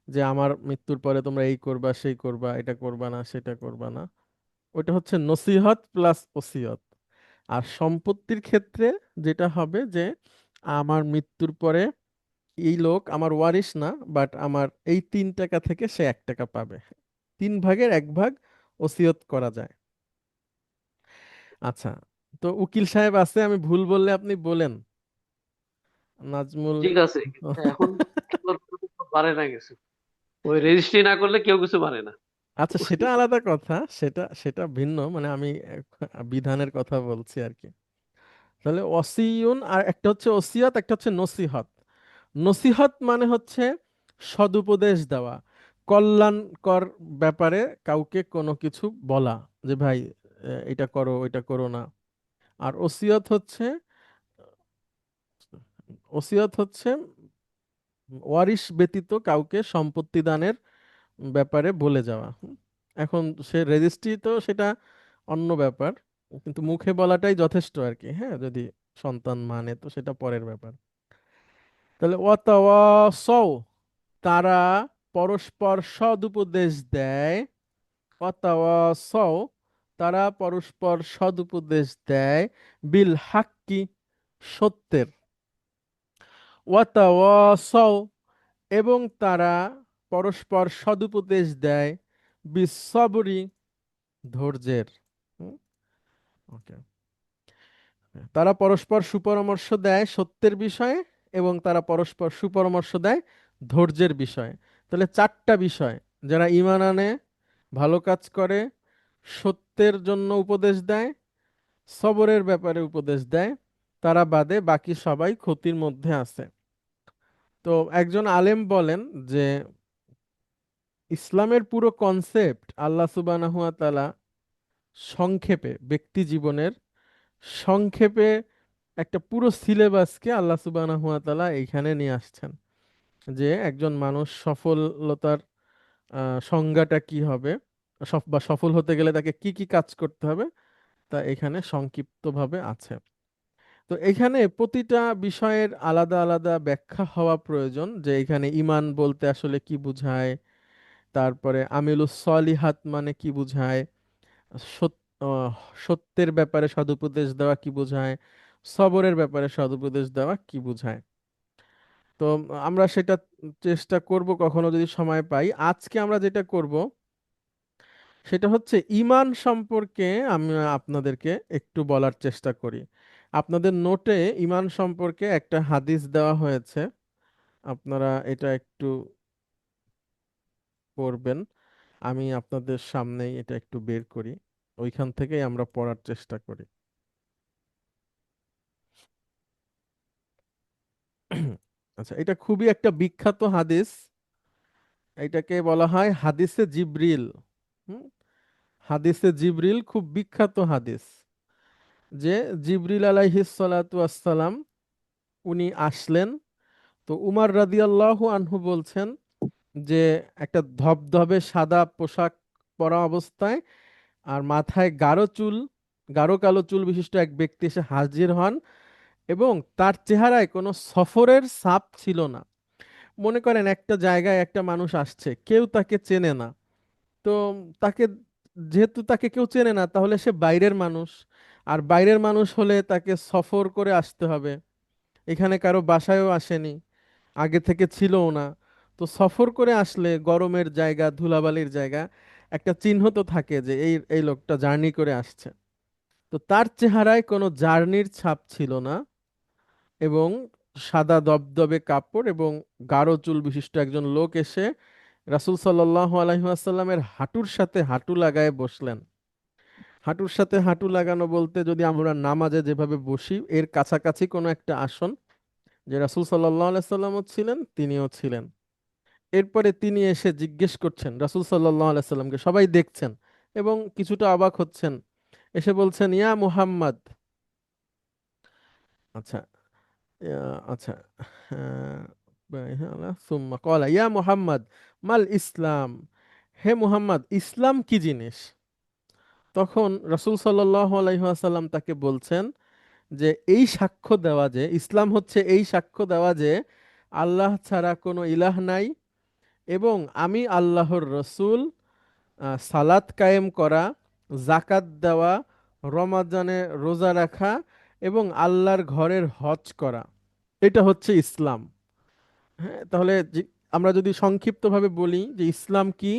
যে আমার মৃত্যুর পরে তোমরা এই করবা সেই করবা, এটা করবা না সেটা করবা না। ওইটা হচ্ছে নসিহত প্লাস ওসিয়ত। আর সম্পত্তির ক্ষেত্রে যেটা হবে যে আমার মৃত্যুর পরে এই লোক আমার ওয়ারিশ না, বাট আমার এই 3 টাকা থেকে সে 1 টাকা পাবে। 3 ভাগের 1 ভাগ ওসিয়ত করা যায়। আচ্ছা, তো উকিল সাহেব আছে, আমি ভুল বললে আপনি বলেন, নাজমুল। ঠিক আছে, কিন্তু এখন কি বলবো, তো পারে না কিছু। ওই রেজিস্ট্রি না করলে কেউ কিছু পারে না। আচ্ছা, সেটা আলাদা কথা, সেটা সেটা ভিন্ন, মানে আমি বিধানের কথা বলছি আর কি। তাহলে ওসিয়ুন, আর একটা হচ্ছে ওসিয়ত, একটা হচ্ছে নসিহত। নসিহত মানে হচ্ছে সদুপদেশ দেওয়া, কল্যাণকর ব্যাপারে কাউকে কোনো কিছু বলা, যে ভাই এটা করো ওইটা করো না। আর ওসিয়ত হচ্ছে ওয়ারিশ ব্যতীত কাউকে সম্পত্তি দানের ব্যাপারে বলে যাওয়া। এখন সে রেজিস্ট্রি তো সেটা অন্য ব্যাপার, কিন্তু মুখে বলাটাই যথেষ্ট আর কি, হ্যাঁ, যদি সন্তান মানে তো সেটা পরের ব্যাপার। তাহলে ওয়াতাওয়াসাও, তারা পরস্পর সদুপদেশ দেয়। ওয়াতাওয়াসাও, তারা পরস্পর সদুপদেশ দেয়। বিল হাক্কি, সত্যের। ওয়াতাওয়াসাও, এবং তারা পরস্পর সদুপদেশ দেয় বিশ্ববরি, ধৈর্যের। ওকে। তারা পরস্পর সুপরামর্শ দেয় সত্যের বিষয়ে, এবং তারা পরস্পর সুপরামর্শ দেয় ধৈর্যের বিষয়ে। তাহলে চারটা বিষয়: যারা ঈমান আনে, ভালো কাজ করে, সত্যের জন্য উপদেশ দেয়, সবরের ব্যাপারে উপদেশ দেয়, তারা বাদে বাকি সবাই ক্ষতির মধ্যে আছে। তো একজন আলেম বলেন যে ইসলামের পুরো কনসেপ্ট আল্লাহ সুবহানাহু ওয়া তাআলা সংক্ষেপে, ব্যক্তি জীবনের সংক্ষেপে একটা পুরো সিলেবাসকে আল্লাহ সুবহানাহু ওয়া তাআলা এইখানে নিয়ে আসছেন, যে একজন মানুষ সফলতার সংজ্ঞাটা কি হবে, বা সফল হতে গেলে তাকে কি কি কাজ করতে হবে, তা এখানে সংক্ষিপ্তভাবে আছে। তো এখানে প্রতিটা বিষয়ের আলাদা আলাদা ব্যাখ্যা হওয়া প্রয়োজন, যে এখানে ঈমান বলতে আসলে কি বোঝায়, তারপরে আমিলুস সলিহাত মানে কি বোঝায়, সত্যের ব্যাপারে সদুপদেশ দেওয়া কি বোঝায়, সবরের ব্যাপারে সদুপদেশ দেওয়া কি বোঝায়। তো আমরা সেটা চেষ্টা করব কখনো যদি সময় পাই। আজকে আমরা যেটা করব সেটা হচ্ছে ঈমান সম্পর্কে আমি আপনাদেরকে একটু বলার চেষ্টা করি। আপনাদের নোটে ঈমান সম্পর্কে একটা হাদিস দেওয়া হয়েছে, আপনারা এটা একটু পড়বেন। আমি আপনাদের সামনেই এটা একটু বের করি, ওইখান থেকেই আমরা পড়ার চেষ্টা করি। আচ্ছা, এটা খুবই একটা বিখ্যাত হাদিস। এটাকে বলা হয় হাদিসে জিবরিল। হুম, হাদিসে জিবরিল খুব বিখ্যাত হাদিস, যে জিবরিল আলাইহিস সালাতু ওয়াসসালাম উনি আসলেন। তো উমার রাদিয়াল্লাহু আনহু বলছেন যে একটা ধবধবে সাদা পোশাক পরা অবস্থায় আর মাথায় গাঢ় কালো চুল বিশিষ্ট এক ব্যক্তি এসে হাজির হন, এবং তার চেহারায় কোনো সফরের ছাপ ছিল না। মনে করেন একটা জায়গায় একটা মানুষ আসছে, কেউ তাকে চেনে না। তো তাকে, যেহেতু তাকে কেউ চেনে না, তাহলে সে বাইরের মানুষ, আর বাইরের মানুষ হলে তাকে সফর করে আসতে হবে। এখানে কারো বাসায়ও আসেনি, আগে থেকে ছিলও না। তো সফর করে আসলে গরমের জায়গা, ধুলাবালির জায়গা, একটা চিহ্ন তো থাকে যে এই এই লোকটা জার্নি করে আসছে। তো তার চেহারায় কোনো জার্নির ছাপ ছিল না, এবং সাদা দবদবে কাপড় এবং গাঢ় চুল বিশিষ্ট একজন লোক এসে রাসূল সাল্লাল্লাহু আলাইহি ওয়াসাল্লামের হাঁটুর সাথে হাঁটু লাগায় বসলেন। হাঁটুর সাথে হাঁটু লাগানো বলতে, যদি আমরা নামাজে যেভাবে বসি এর কাছাকাছি কোনো একটা আসন, যে রাসূল সাল্লাল্লাহু আলাইহি সাল্লামও ছিলেন, তিনিও ছিলেন। এরপরে তিনি এসে জিজ্ঞেস করছেন রাসূল সাল্লাল্লাহু আলাইহি সাল্লামকে, সবাই দেখছেন এবং কিছুটা অবাক হচ্ছেন। এসে বলছেন, ইয়া মুহাম্মদ। আচ্ছা, আচ্ছা, সুম্মা ক্বালা ইয়া মুহাম্মদ মাল ইসলাম। হে মুহাম্মদ, ইসলাম কি জিনিস? তখন রাসূল সাল্লাল্লাহু আলাইহি ওয়াসাল্লাম তাকে বলছেন যে এই সাক্ষ্য দেওয়া যে ইসলাম হচ্ছে এই সাক্ষ্য দেওয়া যে আল্লাহ ছাড়া কোনো ইলাহ নাই, এবং আমি আল্লাহর রসূল, সালাত কায়েম করা, জাকাত দেওয়া, রমাজানে রোজা রাখা, এবং আল্লাহর ঘরের হজ করা, এটা হচ্ছে ইসলাম। হ্যাঁ, তাহলে আমরা যদি সংক্ষিপ্তভাবে বলি যে ইসলাম কি,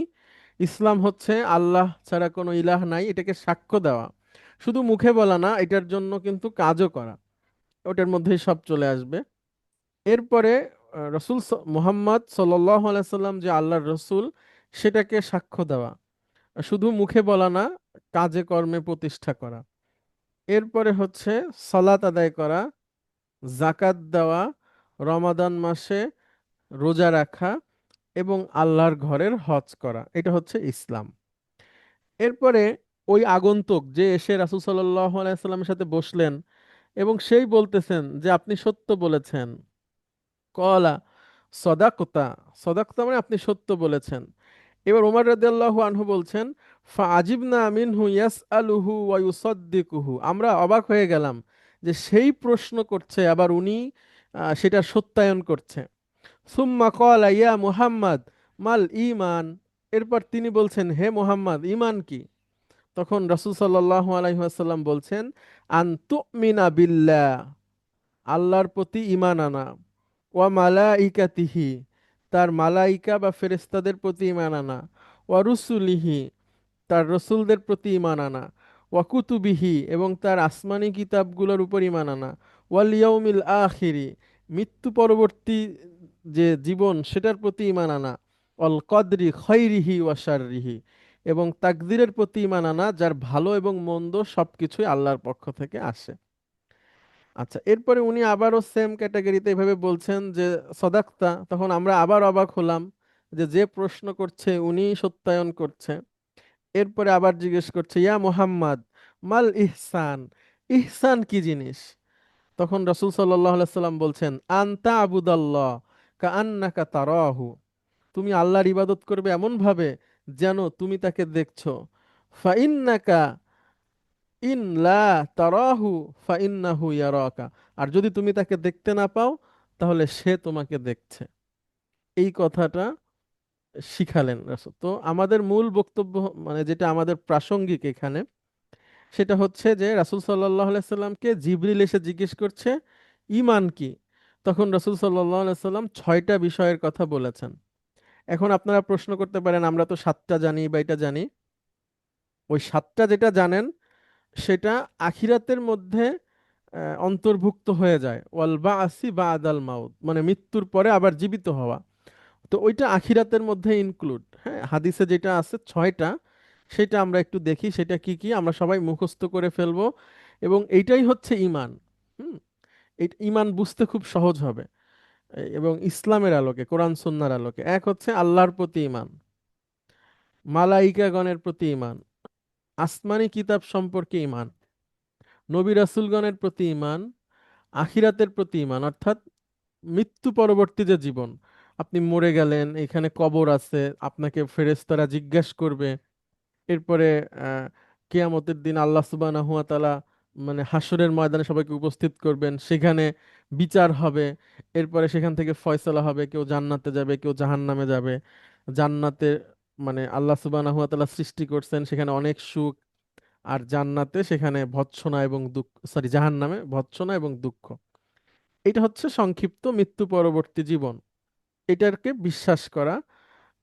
ইসলাম হচ্ছে আল্লাহ ছাড়া কোনো ইলাহ নাই এটাকে সাক্ষ্য দেওয়া, শুধু মুখে বলা না, এটার জন্য কিন্তু কাজও করা, ওটার মধ্যেই সব চলে আসবে। এরপরে রসুল মুহাম্মদ সাল্লাল্লাহু আলাইহি সাল্লাম যে আল্লাহর রসুল, সেটাকে সাক্ষ্য দেওয়া, শুধু মুখে বলা না, কাজে কর্মে প্রতিষ্ঠা করা। এরপরে হচ্ছে সালাত আদায় করা, জাকাত দেওয়া, রমাদান মাসে রোজা রাখা, এবং আল্লাহর ঘরের হজ করা, এটা হচ্ছে ইসলাম। এরপরে ওই আগন্তুক যে এসে রাসূল সাল্লাল্লাহু আলাইহি সাল্লামের সাথে বসলেন, এবং সেই বলতেছেন যে আপনি সত্য বলেছেন। কলা সদাকতা, সদাকতা মানে আপনি সত্য বলেছেন। এবার ওমর রাদিয়াল্লাহু আনহু বলছেন, ফা আজিবনা মিনহু ইয়াসআলুহু ওয়া ইউসাদ্দিকুহু, আমরা অবাক হয়ে গেলাম যে সেই প্রশ্ন করছে আবার উনি সেটা সত্যায়ন করছে। সুম্মা ক্বালা ইয়া মুহাম্মদ মাল ঈমান, এরপর তিনি বলছেন, হে মুহাম্মদ, ঈমান কি? তখন রাসূল সাল্লাল্লাহু আলাইহি ওয়াসাল্লাম বলছেন, আন তুমিনা বিল্লাহ, আল্লাহর প্রতি ঈমান আনা, ওয়া মালাইকাতিহি, তার মালাইকা বা ফেরেশতাদের প্রতি ঈমান আনা, ওয়া রুসুলিহি, তার রসুলদের প্রতি ঈমান আনা, ওয়াকুতুবিহি, এবং তার আসমানি কিতাবগুলোর উপর ঈমান আনা, ওয়াল ইয়াউমিল আখিরি, মৃত্যু পরবর্তী যে জীবন সেটার প্রতি ঈমান আনা, অল কদরি খৈরিহি ওয়া শাররিহি, এবং তাকদিরের প্রতি ঈমান আনা, যার ভালো এবং মন্দ সবকিছুই আল্লাহর পক্ষ থেকে আসে। আচ্ছা, এরপরে উনি আবারও সেম ক্যাটাগরিতে এভাবে বলছেন যে সদাক্তা। তখন আমরা আবার অবাক হলাম যে যে প্রশ্ন করছে উনি সত্যায়ন করছে। এরপরে আবার জিজ্ঞেস করছে, ইয়া মুহাম্মদ, মাল ইহসান, ইহসান কি জিনিস? তখন রাসূল সাল্লাল্লাহু আলাইহি সাল্লাম বলছেন, আনতা আবুদাল্লাহ কাআন্নাকা তারাহু, তুমি আল্লাহর ইবাদত করবে এমন ভাবে যেন তুমি তাকে দেখছো। ফাইন্নাকা ইন লা তারাহু ফাইন্নাহু ইয়ারাকা, আর যদি তুমি তাকে দেখতে না পাও তাহলে সে তোমাকে দেখছে। এই কথাটা শিখালেন রাসূল। তো আমাদের মূল বক্তব্য, মানে যেটা আমাদের প্রাসঙ্গিক এখানে, সেটা হচ্ছে যে রাসূল সাল্লাল্লাহু আলাইহি সাল্লামকে জিবরিল এসে জিজ্ঞেস করছে ঈমান কি। তখন রাসূল সাল্লাল্লাহু আলাইহি সাল্লাম 6টা বিষয়ের কথা বলেছেন। এখন আপনারা প্রশ্ন করতে পারেন, আমরা তো 7টা জানি বা এটা জানি। ওই 7টা যেটা জানেন সেটা আখিরাতের মধ্যে অন্তর্ভুক্ত হয়ে যায়, ওয়াল বাসি বাদাল মাউত, মানে মৃত্যুর পরে আবার জীবিত হওয়া। তো ওইটা আখিরাতের মধ্যে ইনক্লুড। হ্যাঁ, হাদিসে যেটা আছে 6টা, সেটা আমরা একটু দেখি সেটা কি কি, আমরা সবাই মুখস্থ করে ফেলবো। এবং এইটাই হচ্ছে ঈমান। হুম, এই ঈমান বুঝতে খুব সহজ হবে। এবং ইসলামের আলোকে, কোরআন সুন্নাহর আলোকে, এক হচ্ছে আল্লাহর প্রতি ঈমান, মালাইকাগণের প্রতি ঈমান, আসমানি কিতাব সম্পর্কে ঈমান, নবী রাসূলগণের প্রতি ঈমান, আখিরাতের প্রতি ঈমান, অর্থাৎ মৃত্যু পরবর্তী যে জীবন, আপনি মরে গেলেন, এখানে কবর আছে, আপনাকে ফেরেশতারা জিজ্ঞাসা করবে। এরপরে কিয়ামতের দিন আল্লাহ সুবহানাহু ওয়া তাআলা মানে হাসরের ময়দানে সবাইকে উপস্থিত করবেন, সেখানে বিচার হবে। এরপরে সেখান থেকে ফয়সালা হবে, কেউ জান্নাতে যাবে, কেউ জাহান্নামে যাবে। জান্নাতে মানে আল্লাহ সুবহানাহু ওয়া তাআলা সৃষ্টি করছেন, সেখানে অনেক সুখ। আর জান্নাতে সেখানে ভৎসনা এবং দুঃখ, সরি, জাহান্নামে ভৎসনা এবং দুঃখ। এটা হচ্ছে সংক্ষিপ্ত মৃত্যু পরবর্তী জীবন। এটাকে বিশ্বাস করা।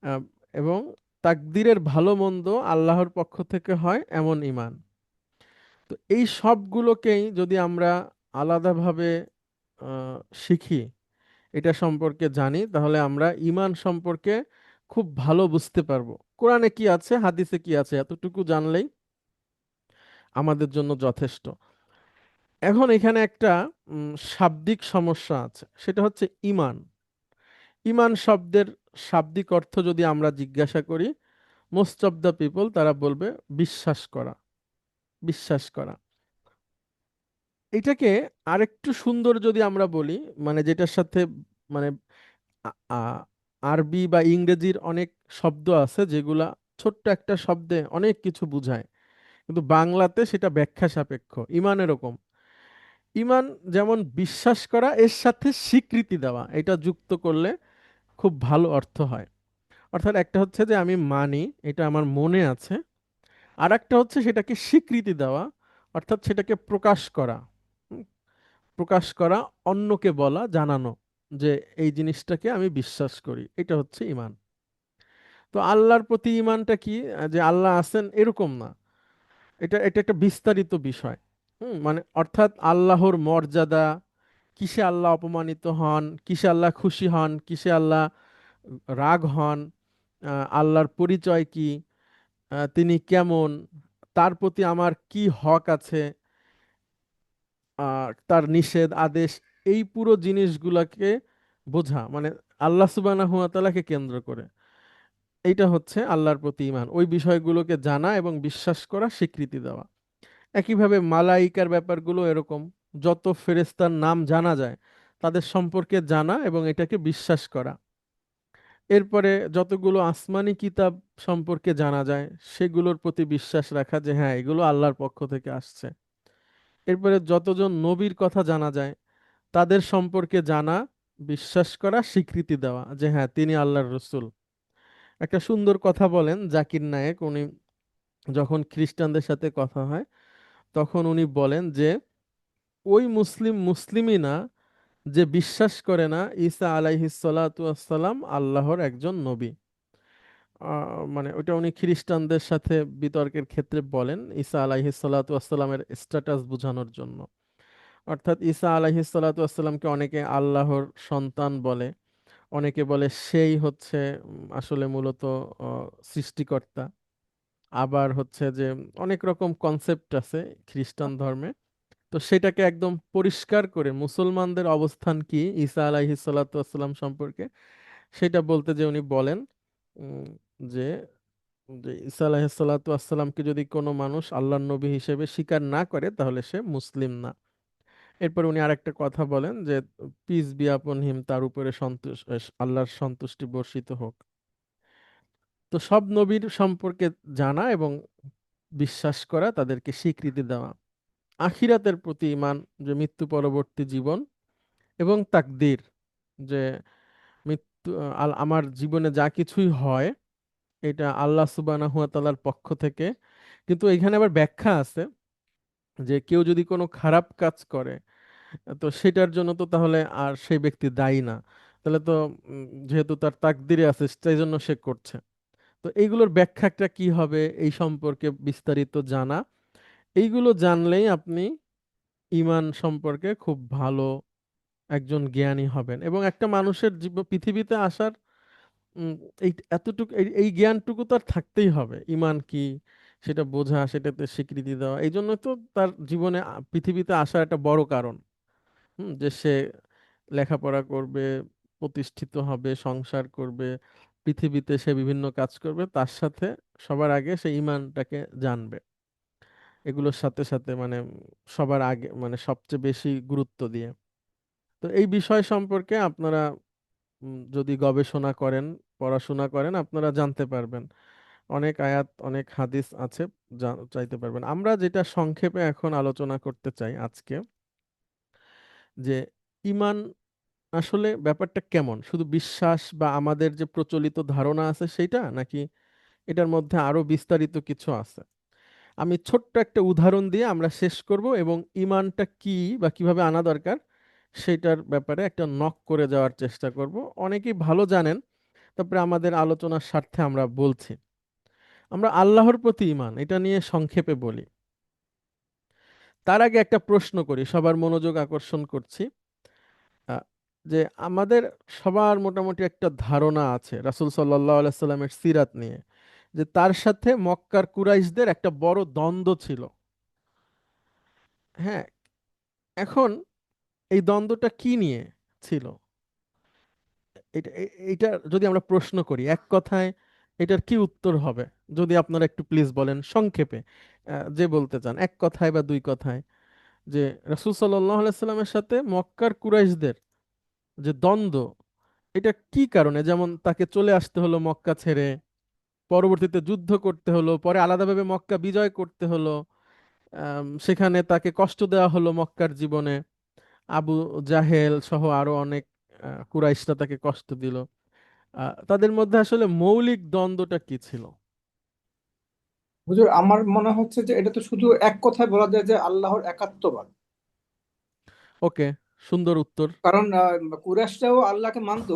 আহ, এবং তাকদীরের ভালো মন্দ আল্লাহর পক্ষ থেকে হয় এমন ঈমান। তো এই সবগুলোকেই যদি আমরা আলাদাভাবে আহ, শিখি, এটা সম্পর্কে জানি, তাহলে আমরা ঈমান সম্পর্কে খুব ভালো বুঝতে পারবো। কোরআনে কি আছে, হাদিসে কি আছে, এতটুকু জানলেই আমাদের জন্য যথেষ্ট। এখন এখানে একটা শাব্দিক সমস্যা আছে, সেটা হচ্ছে ঈমান। ঈমান শব্দের শাব্দিক অর্থ যদি আমরা জিজ্ঞাসা করি, মোস্ট অফ দ্য পিপল তারা বলবে বিশ্বাস করা, বিশ্বাস করা। এটাকে আরেকটু সুন্দর যদি আমরা বলি, মানে যেটার সাথে মানে আ- আ- আরবি বা ইংরেজির অনেক শব্দ আছে যেগুলা ছোট্ট একটা শব্দে অনেক কিছু বোঝায়, কিন্তু বাংলাতে সেটা ব্যাখ্যা সাপেক্ষ। ঈমান এরকম, ঈমান যেমন বিশ্বাস করা, এর সাথে স্বীকৃতি দেওয়া, এটা যুক্ত করলে খুব ভালো অর্থ হয়। অর্থাৎ একটা হচ্ছে যে আমি মানি, এটা আমার মনে আছে। আর একটা হচ্ছে সেটাকে স্বীকৃতি দেওয়া, অর্থাৎ সেটাকে প্রকাশ করা। হুম, প্রকাশ করা, অন্যকে বলা, জানানো যে এই জিনিসটাকে আমি বিশ্বাস করি, এটা হচ্ছে ঈমান। তো আল্লাহর প্রতি ঈমানটা কি, যে আল্লাহ আছেন এরকম না, এটা এটা একটা বিস্তারিত বিষয়। মানে অর্থাৎ আল্লাহর মর্যাদা, কিসে আল্লাহ অপমানিত হন, কিসে আল্লাহ খুশি হন, কিসে আল্লাহ রাগ হন, আল্লাহর পরিচয় কি, তিনি কেমন, তার প্রতি আমার কি হক আছে, তার নিষেধ আদেশ, এই পুরো জিনিসগুলোকে বোঝা, মানে আল্লাহ সুবহানাহু ওয়া তাআলাকে কেন্দ্র করে। এইটা হচ্ছে আল্লাহর প্রতি ঈমান, ওই বিষয়গুলোকে জানা এবং বিশ্বাস করা, স্বীকৃতি দেওয়া। একইভাবে মালাইকার ব্যাপারগুলো এরকম, যত ফেরেশতার নাম জানা যায় তাদের সম্পর্কে জানা এবং এটাকে বিশ্বাস করা। এরপরে যতগুলো আসমানি কিতাব সম্পর্কে জানা যায় সেগুলোর প্রতি বিশ্বাস রাখা, যে হ্যাঁ এগুলো আল্লাহর পক্ষ থেকে আসছে। এরপরে যতজন নবীর কথা জানা যায় তাদের সম্পর্কে জানা, বিশ্বাস করা, স্বীকৃতি দেওয়া, যে হ্যাঁ তিনি আল্লাহর রসূল। একটা সুন্দর কথা বলেন জাকির নায়েক, উনি যখন খ্রিস্টানদের সাথে কথা হয় তখন উনি বলেন যে ওই মুসলিম মুসলিমই না যে বিশ্বাস করে না ঈসা আলাইহিস সালাতু ওয়াস সালাম আল্লাহর একজন নবী। মানে ওটা উনি খ্রিস্টানদের সাথে বিতর্কের ক্ষেত্রে বলেন ঈসা আলাইহিস সালাতু ওয়াসসালামের স্ট্যাটাস বোঝানোর জন্য। অর্থাৎ ঈসা আলাইহিস সালাতু ওয়াসসালামকে অনেকে আল্লাহর সন্তান বলে, অনেকে বলে সেই হচ্ছে আসলে মূলত সৃষ্টিকর্তা। আবার হচ্ছে যে অনেক রকম কনসেপ্ট আছে খ্রিস্টান ধর্মে। তো সেটাকে একদম পরিষ্কার করে মুসলমানদের অবস্থান কি ঈসা আলাইহিস সালাতু ওয়াসসালাম সম্পর্কে সেটা বলতে যে উনি বলেন উম, যে যে ঈসা আলাইহিস সালাতু ওয়াসসালামকে যদি কোনো মানুষ আল্লাহর নবী হিসেবে স্বীকার না করে তাহলে সে মুসলিম না। এরপর উনি আরেকটা কথা বলেন যে পিস বি আপন হিম, তার উপরে আল্লাহর সন্তুষ্টি বর্ষিত হোক। তো সব নবীর সম্পর্কে জানা এবং বিশ্বাস করা, তাদেরকে স্বীকৃতি দেওয়া, আখিরাতের প্রতি ঈমান, যে মৃত্যু পরবর্তী জীবন এবং তাকদীর, যে মৃত্যু আমার জীবনে যা কিছুই হয় এটা আল্লাহ সুবহানাহু ওয়া তাআলার পক্ষ থেকে। কিন্তু এখানে আবার ব্যাখ্যা আছে যে কেউ যদি কোনো খারাপ কাজ করে তো সেটার জন্য তো তাহলে আর সেই ব্যক্তি দায়ী না, তাহলে তো যেহেতু তার তাকদিরে আছে সেই জন্য সে করছে। তো এইগুলোর ব্যাখ্যাটা কি হবে এই সম্পর্কে বিস্তারিত জানা, এইগুলো জানলেই আপনি ঈমান সম্পর্কে খুব ভালো একজন জ্ঞানী হবেন। এবং একটা মানুষের পৃথিবীতে আসার উম, এই এতটুকু এই জ্ঞানটুকু তো আর থাকতেই হবে, ঈমান কি সেটা বোঝা, সেটাতে স্বীকৃতি দেওয়া। এই জন্য তো তার জীবনে পৃথিবীতে আসার একটা বড় কারণ, যে সে লেখাপড়া করবে, প্রতিষ্ঠিত হবে, সংসার করবে, পৃথিবীতে সে বিভিন্ন কাজ করবে, তার সাথে সবার আগে সে ঈমানটাকে জানবে। এগুলোর সাথে সাথে মানে সবার আগে মানে সবচেয়ে বেশি গুরুত্ব দিয়ে। তো এই বিষয় সম্পর্কে আপনারা যদি গবেষণা করেন, পড়াশোনা করেন, আপনারা জানতে পারবেন। অনেক আয়াত, অনেক হাদিস আছে, চাইতে পারবেন। আমরা যেটা সংক্ষেপে এখন আলোচনা করতে চাই আজকে, যে ঈমান আসলে ব্যাপারটা কেমন, শুধু বিশ্বাস বা আমাদের যে প্রচলিত ধারণা আছে সেইটা, নাকি এটার মধ্যে আরো বিস্তারিত কিছু আছে। আমি ছোট্ট একটা উদাহরণ দিয়ে আমরা শেষ করব এবং ঈমানটা কি বা কিভাবে আনা দরকার সেটার ব্যাপারে একটা নক করে যাওয়ার চেষ্টা করব। অনেকেই ভালো জানেন, তারপরে আমাদের আলোচনার স্বার্থে আমরা বলছি। আমরা আল্লাহর প্রতি ঈমান এটা নিয়ে সংক্ষেপে বলি। তার আগে একটা প্রশ্ন করি, সবার মনোযোগ আকর্ষণ করছি। আহ, যে আমাদের সবার মোটামুটি একটা ধারণা আছে রাসূল সাল্লাল্লাহু আলাইহি সাল্লামের সিরাত নিয়ে, যে তার সাথে মক্কার কুরাইশদের একটা বড় দ্বন্দ্ব ছিল। হ্যাঁ, এখন এই দ্বন্দ্বটা কি নিয়ে ছিল, এটা যদি আমরা প্রশ্ন করি এক কথায় এটার কি উত্তর হবে, যদি আপনারা একটু প্লিজ বলেন সংক্ষেপে। যে বলতে চান এক কথায় বা দুই কথায়, যে রাসূল সাল্লাল্লাহু আলাইহি সাল্লামের সাথে মক্কার কুরাইশদের যে দ্বন্দ্ব, এটা কি কারণে, যেমন তাকে চলে আসতে হলো মক্কা ছেড়ে, পরবর্তীতে যুদ্ধ করতে হলো, পরে আলাদাভাবে মক্কা বিজয় করতে হলো, সেখানে তাকে কষ্ট দেওয়া হলো মক্কার জীবনে, আবু জাহেল সহ আরো অনেক কুরাইশরা তাকে কষ্ট দিল। তাদের মধ্যে আসলে মৌলিক দ্বন্দ্বটা কি ছিল? হুজুর, আমার মনে হচ্ছে যে এটা তো শুধু এক কথায় বলা যায় যে আল্লাহর একাত্মবাদ। ওকে, সুন্দর উত্তর। কারণ কুরাইশরাও আল্লাহকে মানতো,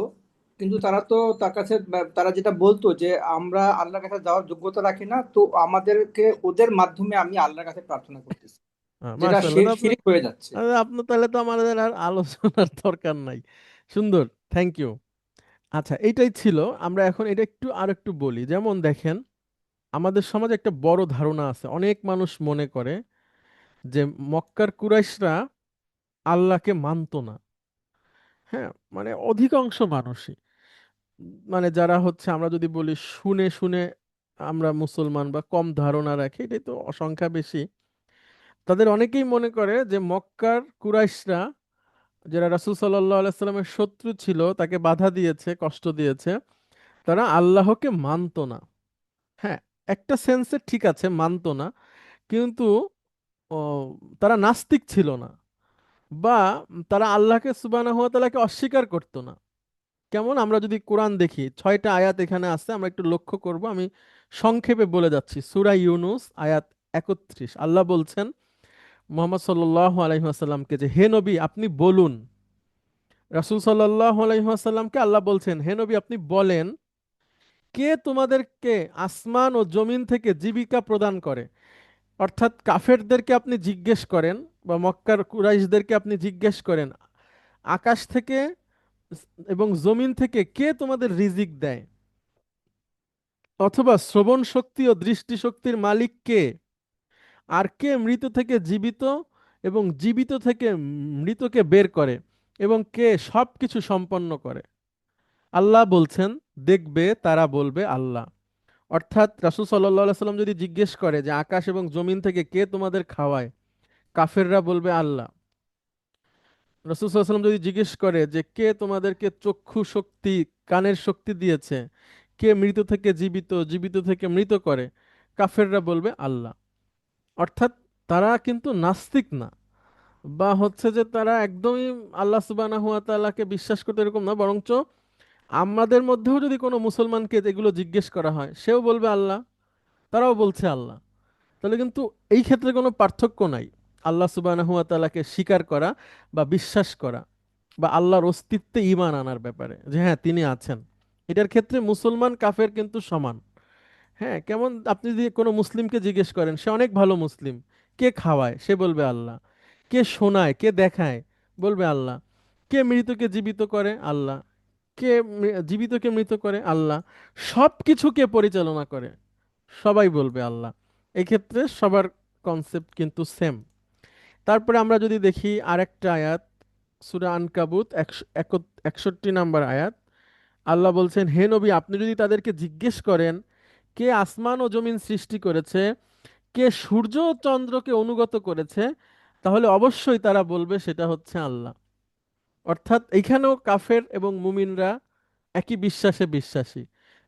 কিন্তু তারা তো তার কাছে তারা যেটা বলতো যে আমরা আল্লাহর কাছে যাওয়ার যোগ্যতা রাখি না, তো আমাদেরকে ওদের মাধ্যমে আমি আল্লাহর কাছে প্রার্থনা করতেছি, যেটা মাশাআল্লাহ, আপনি শিরিক হয়ে যাচ্ছে। আপনার তাহলে তো আমাদের আর আলোচনার দরকার নাই। সুন্দর, থ্যাংক ইউ। আচ্ছা, এইটাই ছিল। আমরা এখন এটা একটু আর একটু বলি। যেমন দেখেন, আমাদের সমাজে একটা বড় ধারণা আছে, অনেক মানুষ মনে করে যে মক্কার কুরাইশরা আল্লাহকে মানতো না। হ্যাঁ, মানে অধিকাংশ মানুষই, মানে যারা হচ্ছে আমরা যদি বলি শুনে শুনে আমরা মুসলমান বা কম ধারণা রাখি, এটাই তো অসংখ্যা বেশি। তাদের অনেকেই মনে করে যে মক্কার কুরাইশরা, যারা রাসূল সাল্লাল্লাহু আলাইহি সাল্লামের শত্রু ছিল, তাকে বাধা দিয়েছে, কষ্ট দিয়েছে, তারা আল্লাহকে মানতো না। হ্যাঁ, একটা সেন্সে ঠিক আছে, মানতো না, কিন্তু ও, তারা নাস্তিক ছিল না, বা তারা আল্লাহকে সুবহানাহু ওয়া তাআলাকে অস্বীকার করতো না। কেমন, আমরা যদি কোরআন দেখি 6টা আয়াত এখানে আছে, আমরা একটু লক্ষ্য করব। আমি সংক্ষেপে বলে যাচ্ছি। সূরা ইউনূস আয়াত 31, আল্লাহ বলছেন মুহাম্মদ সাল্লাল্লাহু আলাইহি ওয়াসাল্লামকে যে হে নবী আপনি বলুন। রাসূল সাল্লাল্লাহু আলাইহি ওয়াসাল্লামকে আল্লাহ বলছেন হে নবী আপনি বলেন, কে তোমাদেরকে আসমান ও জমিন থেকে জীবিকা প্রদান করে। অর্থাৎ কাফেরদেরকে আপনি জিজ্ঞেস করেন বা মক্কার কুরাইশদেরকে আপনি জিজ্ঞেস করেন, আকাশ থেকে এবং জমিন থেকে কে তোমাদের রিজিক দেয়, অথবা শ্রবণ শক্তি ও দৃষ্টি শক্তির মালিক কে, আর কে মৃত থেকে জীবিত এবং জীবিত থেকে মৃতকে বের করে, এবং কে সব কিছু সম্পন্ন করে। আল্লাহ বলছেন, দেখবে তারা বলবে আল্লাহ। অর্থাৎ রাসূল সাল্লাল্লাহু আলাইহি সাল্লাম যদি জিজ্ঞেস করে যে আকাশ এবং জমিন থেকে কে তোমাদের খাওয়ায়, কাফেররা বলবে আল্লাহ। রাসূল সাল্লাল্লাহু আলাইহি সাল্লাম যদি জিজ্ঞেস করে যে কে তোমাদেরকে চক্ষু শক্তি, কানের শক্তি দিয়েছে, কে মৃত থেকে জীবিত, জীবিত থেকে মৃত করে, কাফেররা বলবে আল্লাহ। অর্থাৎ তারা কিন্তু নাস্তিক না, বা হচ্ছে যে তারা একদমই আল্লাহ সুবহানাহু ওয়া তাআলাকে বিশ্বাস করতে এরকম না, বরঞ্চ আমাদের মধ্যেও যদি কোনো মুসলমানকে এগুলো জিজ্ঞেস করা হয়, সেও বলবে আল্লাহ, তারাও বলছে আল্লাহ। তাহলে কিন্তু এই ক্ষেত্রে কোনো পার্থক্য নাই আল্লাহ সুবহানাহু ওয়া তাআলাকে স্বীকার করা বা বিশ্বাস করা, বা আল্লাহর অস্তিত্বে ঈমান আনার ব্যাপারে, যে হ্যাঁ তিনি আছেন। এটার ক্ষেত্রে মুসলমান কাফের কিন্তু সমান। হ্যাঁ, কেমন আপনি যদি কোনো মুসলিমকে জিজ্ঞেস করেন, সে অনেক ভালো মুসলিম, কে খাওয়ায়, সে বলবে আল্লাহ। কে শোনায়, কে দেখায়, বলবে আল্লাহ। কে মৃতকে জীবিত করে, আল্লাহ। কে জীবিতকে মৃত করে, আল্লাহ। সব কিছু কে পরিচালনা করে, সবাই বলবে আল্লাহ। এক্ষেত্রে সবার কনসেপ্ট কিন্তু সেম। তারপরে আমরা যদি দেখি আরেকটা আয়াত, সূরা আনকাবুত 61 নম্বর আয়াত। আল্লাহ বলছেন, হে নবী, আপনি যদি তাদেরকে জিজ্ঞেস করেন কে আসমান ও জমিন সৃষ্টি করেছে, কে সূর্য ও চন্দ্রকে অনুগত করেছে, তাহলে অবশ্যই তারা বলবে সেটা হচ্ছে আল্লাহ। অর্থাৎ এইখানেও কাফের এবং মুমিনরা একই বিশ্বাসে বিশ্বাসী,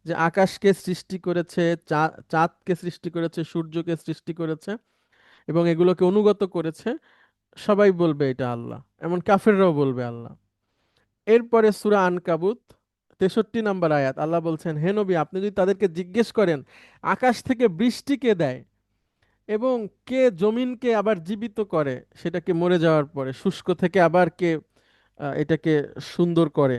যে আকাশকে সৃষ্টি করেছে, চাঁদকে সৃষ্টি করেছে, সূর্যকে সৃষ্টি করেছে এবং এগুলোকে অনুগত করেছে, সবাই বলবে এটা আল্লাহ, এমন কাফেররাও বলবে আল্লাহ। এরপরে সূরা আনকাবুত 63 নম্বর আয়াত, আল্লাহ বলছেন, হে নবী, আপনি যদি তাদেরকে জিজ্ঞেস করেন আকাশ থেকে বৃষ্টি কে দেয় এবং কে জমিনকে আবার জীবিত করে, সেটাকে মরে যাওয়ার পরে শুষ্ক থেকে আবার কে এটাকে সুন্দর করে,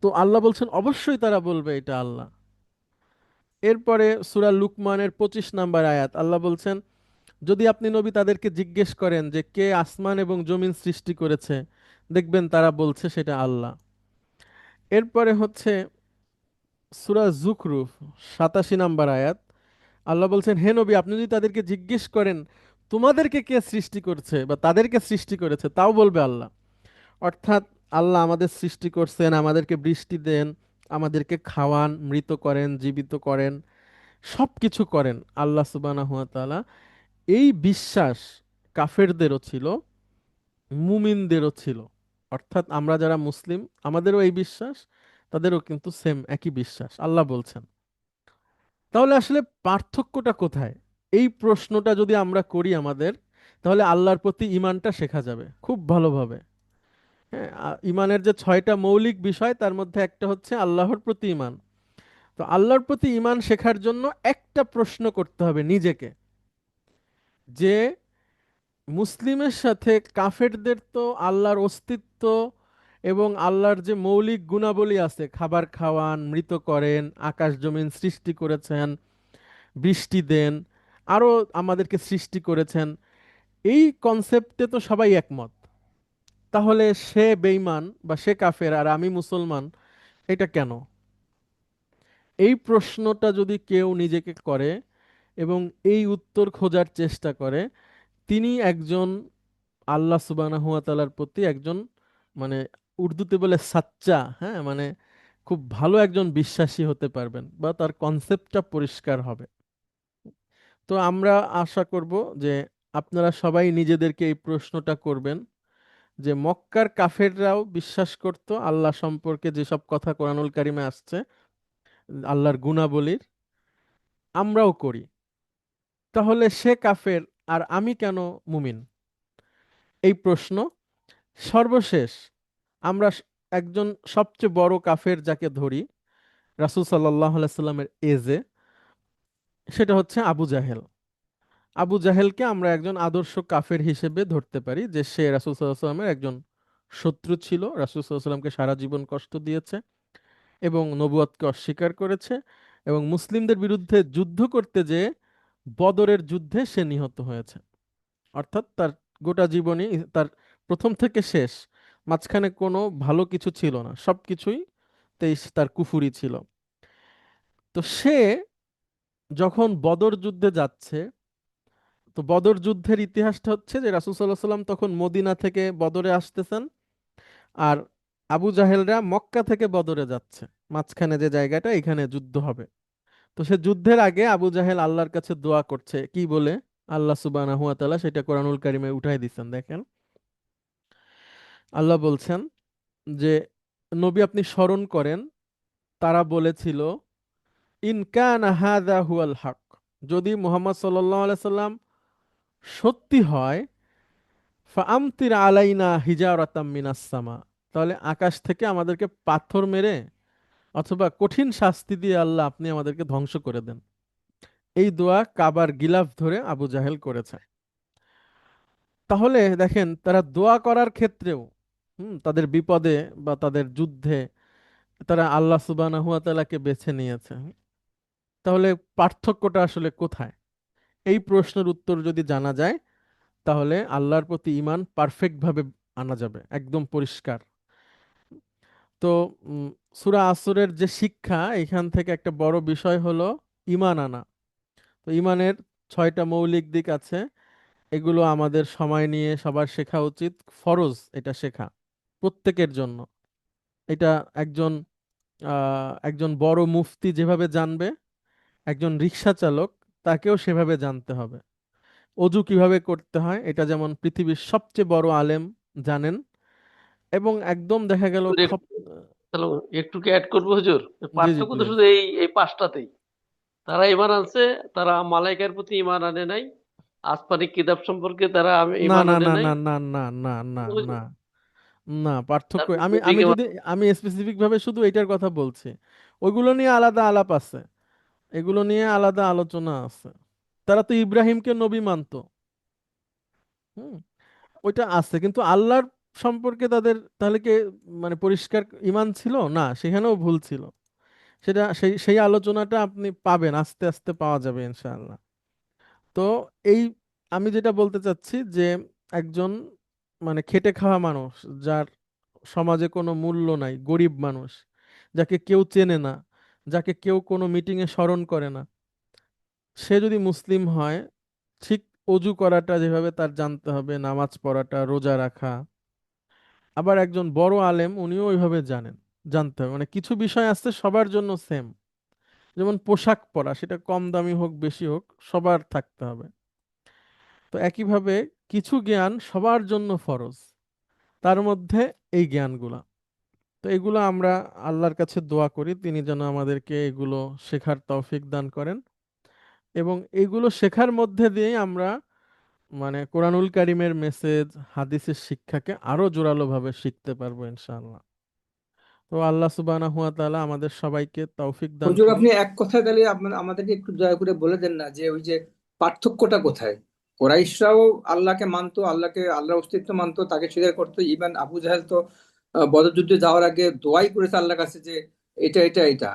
তো আল্লাহ বলছেন অবশ্যই তারা বলবে এটা আল্লাহ। এরপরে সূরা লুকমানের 25 নম্বর আয়াত, আল্লাহ বলছেন, যদি আপনি নবী তাদেরকে জিজ্ঞেস করেন যে কে আসমান এবং জমিন সৃষ্টি করেছে, দেখবেন তারা বলছে সেটা আল্লাহ। এরপরে হচ্ছে সূরা জুখরুফ 87 নম্বর আয়াত, আল্লাহ বলছেন, হে নবী, আপনি যদি তাদেরকে জিজ্ঞেস করেন তোমাদেরকে কে সৃষ্টি করছে বা তাদেরকে সৃষ্টি করেছে, তাও বলবে আল্লাহ। অর্থাৎ আল্লাহ আমাদের সৃষ্টি করছেন, আমাদেরকে বৃষ্টি দেন, আমাদেরকে খাওয়ান, মৃত করেন, জীবিত করেন, সব কিছু করেন আল্লাহ সুবহানাহু ওয়া তাআলা। এই বিশ্বাস কাফেরদেরও ছিল, মুমিনদেরও ছিল। অর্থাৎ আমরা যারা মুসলিম, আমাদেরও এই বিশ্বাস, তাদেরও কিন্তু সেম একই বিশ্বাস, আল্লাহ বলছেন। তাহলে আসলে পার্থক্যটা কোথায়, এই প্রশ্নটা যদি আমরা করি আমাদের, তাহলে আল্লাহর প্রতি ঈমানটা শেখা যাবে খুব ভালোভাবে। হ্যাঁ, ঈমানের যে 6টা মৌলিক বিষয়, তার মধ্যে একটা হচ্ছে আল্লাহর প্রতি ঈমান। তো আল্লাহর প্রতি ঈমান শেখার জন্য একটা প্রশ্ন করতে হবে নিজেকে, যে মুসলিমের সাথে কাফেরদের তো আল্লাহর অস্তিত্ব এবং আল্লাহর যে মৌলিক গুণাবলী আছে, খাবার খাওয়ান, মৃত করেন, আকাশ জমিন সৃষ্টি করেছেন, বৃষ্টি দেন, আরও আমাদেরকে সৃষ্টি করেছেন, এই কনসেপ্টে তো সবাই একমত। তাহলে সে বেঈমান বা সে কাফের আর আমি মুসলমান, এটা কেন? এই প্রশ্নটা যদি কেউ নিজেকে করে এবং এই উত্তর খোঁজার চেষ্টা করে, তিনি একজন আল্লাহ সুবহানাহু ওয়া তাআলার প্রতি একজন, মানে উর্দুতে বলে সাচ্চা, হ্যাঁ, মানে খুব ভালো একজন বিশ্বাসী হতে পারবেন, বা তার কনসেপ্টটা পরিষ্কার হবে। তো আমরা আশা করব যে আপনারা সবাই নিজেদেরকে এই প্রশ্নটা করবেন, যে মক্কার কাফেররাও বিশ্বাস করত আল্লাহ সম্পর্কে যেসব কথা কোরআনুল কারিমে আসছে, আল্লাহর গুণাবলীর, আমরাও করি। তাহলে সে কাফের আর আমি কেন মুমিন, এই প্রশ্ন। সর্বশেষ আমরা একজন সবচেয়ে বড় কাফের যাকে ধরি রাসূল সাল্লাল্লাহু আলাইহি সাল্লামের এজে, সেটা হচ্ছে আবু জাহেল। আবু জাহেলকে আমরা একজন আদর্শ কাফের হিসেবে ধরতে পারি, যে সে রাসূল সাল্লাল্লাহু আলাইহি সাল্লামের একজন শত্রু ছিল, রাসূল সাল্লাল্লাহু আলাইহি সাল্লামকে সারা জীবন কষ্ট দিয়েছে এবং নবুয়তকে অস্বীকার করেছে এবং মুসলিমদের বিরুদ্ধে যুদ্ধ করতে যেয়ে বদরের যুদ্ধে সে নিহত হয়েছে। অর্থাৎ তার গোটা জীবনই, তার প্রথম থেকে শেষ, মাঝখানে কোনো ভালো কিছু ছিল না, সবকিছুই তার কুফুরি ছিল। তো সে যখন বদর যুদ্ধে যাচ্ছে, তো বদর যুদ্ধের ইতিহাসটা হচ্ছে যে রাসূল সাল্লাল্লাহু আলাইহি সাল্লাম তখন মদিনা থেকে বদরে আসতেছেন, আর আবু জাহেলরা মক্কা থেকে বদরে যাচ্ছে, মাঝখানে যে জায়গাটা, এখানে যুদ্ধ হবে। তো সে যুদ্ধের আগে আবু জাহেল আল্লাহর কাছে দোয়া করছে, কি বলে? আল্লাহ সুবহানাহু ওয়া তাআলা সেটা কোরআনুল কারিমে উঠাই দিচ্ছেন, দেখেন। আল্লাহ বলছেন যে, নবী আপনি স্মরণ করেন, তারা বলেছিল, ইন কানা হাযা হুয়াল হক, যদি মুহাম্মদ সাল্লাল্লাহু আলাইহি সাল্লাম সত্যি হয়, ফাআমতির আলাইনা হিজারাতাম মিনাস সামা, তাহলে আকাশ থেকে আমাদেরকে পাথর মেরে অথবা কঠিন শাস্তি দিয়ে আল্লাহ আপনি আমাদেরকে ধ্বংস করে দেন। এই দোয়া কাবার গিলাফ ধরে আবু জাহেল করেছে। তাহলে দেখেন, তারা দোয়া করার ক্ষেত্রেও তাদের বিপদে বা তাদের যুদ্ধে তারা আল্লাহ সুবহানাহু ওয়া তাআলাকে বেছে নিয়েছে। তাহলে পার্থক্যটা আসলে কোথায়? এই প্রশ্নের উত্তর যদি জানা যায়, তাহলে আল্লাহর প্রতি ঈমান পারফেক্ট ভাবে আনা যাবে, একদম পরিষ্কার। তো উম, সূরা আসরের যে শিক্ষা, এখান থেকে একটা বড় বিষয় হলো ঈমান আনা। তো ঈমানের 6টা মৌলিক দিক আছে, এগুলো আমাদের সময় নিয়ে সবার শেখা উচিত, ফরজ এটা শেখা প্রত্যেকের জন্য। এটা একজন একজন বড় মুফতি যেভাবে জানবে, একজন রিক্সা চালক তাকেও সেভাবে জানতে হবে। অজু কিভাবে করতে হয় এটা যেমন পৃথিবীর সবচেয়ে বড় আলেম জানেন, এবং একদম দেখা গেল হুজুর তাহলে একটু কি অ্যাড করবো হুজুর? জি জি পার্থক্য তো প্লিজ। শুধু এই পাঁচটাতেই। তারা ঈমান আনছে, তারা মালাইকার প্রতি ঈমান আনে নাই, আসমানি কিতাব সম্পর্কে তারা না ঈমান না আনে না নাই। না না না না না না না, পার্থক্য তারপর আমি আমি নবীকে যদি আমি স্পেসিফিক ভাবে শুধু এটার কথা বলছি, ওইগুলো নিয়ে আলাদা আলাপ আছে, এগুলো নিয়ে আলাদা আলোচনা আছে। তারা তো ইব্রাহিমকে নবী মানতো, হুম, ওইটা আছে, কিন্তু আল্লাহর সম্পর্কে তাদের তাহলে কি মানে পরিষ্কার ঈমান ছিল না? সেখানেও ভুল ছিল। সেটা সেই সেই আলোচনাটা আপনি পাবেন, আস্তে আস্তে পাওয়া যাবে ইনশাআল্লাহ। তো এই আমি যেটা বলতে চাচ্ছি যে একজন মানে খেটে খাওয়া মানুষ, যার সমাজে কোনো মূল্য নাই, গরিব মানুষ, যাকে কেউ চেনে না, যাকে কেউ কোনো মিটিংয়ে স্মরণ করে না, সে যদি মুসলিম হয়, ঠিক অজু করাটা যেভাবে তার জানতে হবে, নামাজ পড়াটা, রোজা রাখা, আবার একজন বড় আলেম উনিও ওইভাবে জানতে হবে। মানে কিছু বিষয় আছে সবার জন্য সেম, যেমন পোশাক পরা, সেটা কম দামি হোক বেশি হোক, সবার থাকতে হবে। তো একইভাবে কিছু জ্ঞান সবার জন্য ফরজ, তার মধ্যে এই জ্ঞানগুলা। তো এগুলো আমরা আল্লাহর কাছে দোয়া করি, তিনি যেন আমাদেরকে এগুলো শেখার তৌফিক দান করেন, এবং এগুলো শেখার মধ্যে দিয়েই আমরা মানে কোরআনুল কারিমের মেসেজ, হাদিসের শিক্ষাকে আরো জোরালোভাবে শিখতে পারবো ইনশাআল্লাহ। তো আল্লাহ সুবহানাহু ওয়া তাআলা আমাদের সবাইকে তৌফিক দান হুজুর আপনি করুক। এক কথায় তাহলে আমাদেরকে একটু দয়া করে বলে দেন না যে ওই যে পার্থক্যটা কোথায়? কোরাইশরাও আল্লাহকে মানতো, আল্লাহর অস্তিত্ব মানতো, তাকে স্বীকার করতো। ইভেন আবু জাহেল তো বদর যুদ্ধে যাওয়ার আগে দোয়াই করেছে আল্লাহর কাছে যে এটা এটা এটা,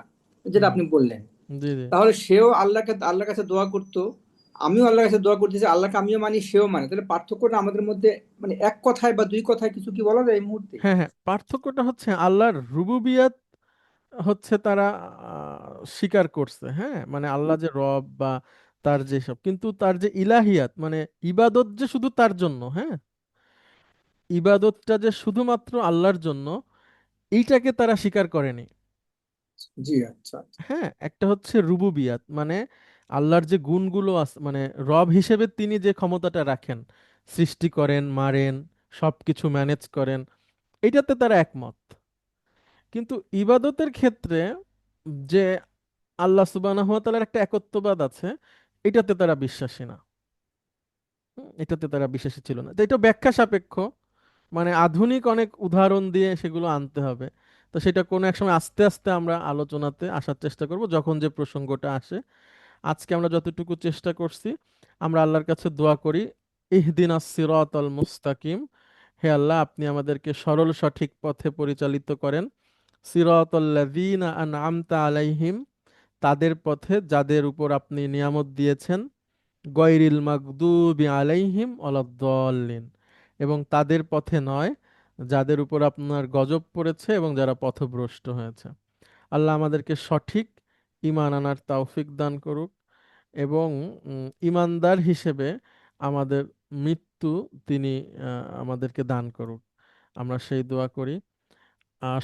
যেটা হুম, আপনি বললেন। জি জি। তাহলে সেও আল্লাহর কাছে দোয়া করতো, আমিও আল্লাহর কাছে দোয়া করতেছি, আল্লাহকে আমিও মানি, সেও মানে। তাহলে পার্থক্যটা আমাদের মধ্যে মানে এক কথায় বা দুই কথায় কিছু কি বলা যায় এই মুহূর্তে? হ্যাঁ হ্যাঁ, পার্থক্যটা হচ্ছে আল্লাহর রুবুবিয়াত হচ্ছে তারা স্বীকার করছে, হ্যাঁ, মানে আল্লাহ যে রব বা তার যে সব, কিন্তু তার যে ইলাহিয়াত মানে ইবাদত যে শুধু তার জন্য, হ্যাঁ, ইবাদতটা যে শুধুমাত্র আল্লাহর জন্য, এইটাকে তারা স্বীকার করেনি। জি, আচ্ছা আচ্ছা। হ্যাঁ, একটা হচ্ছে রুবুবিয়াত মানে আল্লাহর যে গুণগুলো আছে, মানে রব হিসেবে তিনি যে ক্ষমতাটা রাখেন, সৃষ্টি করেন, মারেন, সবকিছু ম্যানেজ করেন, এইটাতে তারা একমত। কিন্তু ইবাদতের ক্ষেত্রে যে আল্লাহ সুবহানাহু ওয়া তাআলার একটা একত্ববাদ আছে, এটাতে তারা বিশ্বাসী না। এটাতে তারা বিশ্বাসী ছিল না। তো এটা ব্যাখ্যা সাপেক্ষ, মানে আধুনিক অনেক উদাহরণ দিয়ে সেগুলো আনতে হবে। তো সেটা কোনো এক সময় আস্তে আস্তে আমরা আলোচনাতে আসার চেষ্টা করব, যখন যে প্রসঙ্গটা আসে। আজকে আমরা যতটুকু চেষ্টা করছি, আমরা আল্লাহর কাছে দোয়া করি, ইহদিনাস সিরাতাল মুস্তাকিম, হে আল্লাহ আপনি আমাদেরকে সরল সঠিক পথে পরিচালিত করেন, সিরাতাল্লাযীনা আনআমতা আলাইহিম, তাদের পথে যাদের উপর আপনি নিয়ামত দিয়েছেন, গয়রিল মাগদুবি আলাইহিম ওয়ালাদ-দাল্লিন, এবং তাদের পথে নয় যাদের উপর আপনার গজব পড়েছে এবং যারা পথভ্রষ্ট হয়েছে। আল্লাহ আমাদেরকে সঠিক ঈমান আনার তৌফিক দান করুক, এবং ঈমানদার হিসেবে আমাদের মৃত্যু তিনি আমাদেরকে দান করুক। আমরা সেই দোয়া করি।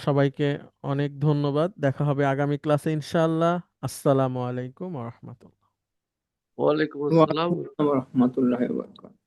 সবাইকে অনেক ধন্যবাদ। দেখা হবে আগামী ক্লাসে ইনশাআল্লাহ। আসসালামু আলাইকুম ওয়া রাহমাতুল্লাহ। ওয়ালাইকুম আসসালাম। ওয়া রাহমাতুল্লাহি ওয়া বারাকাতুহু।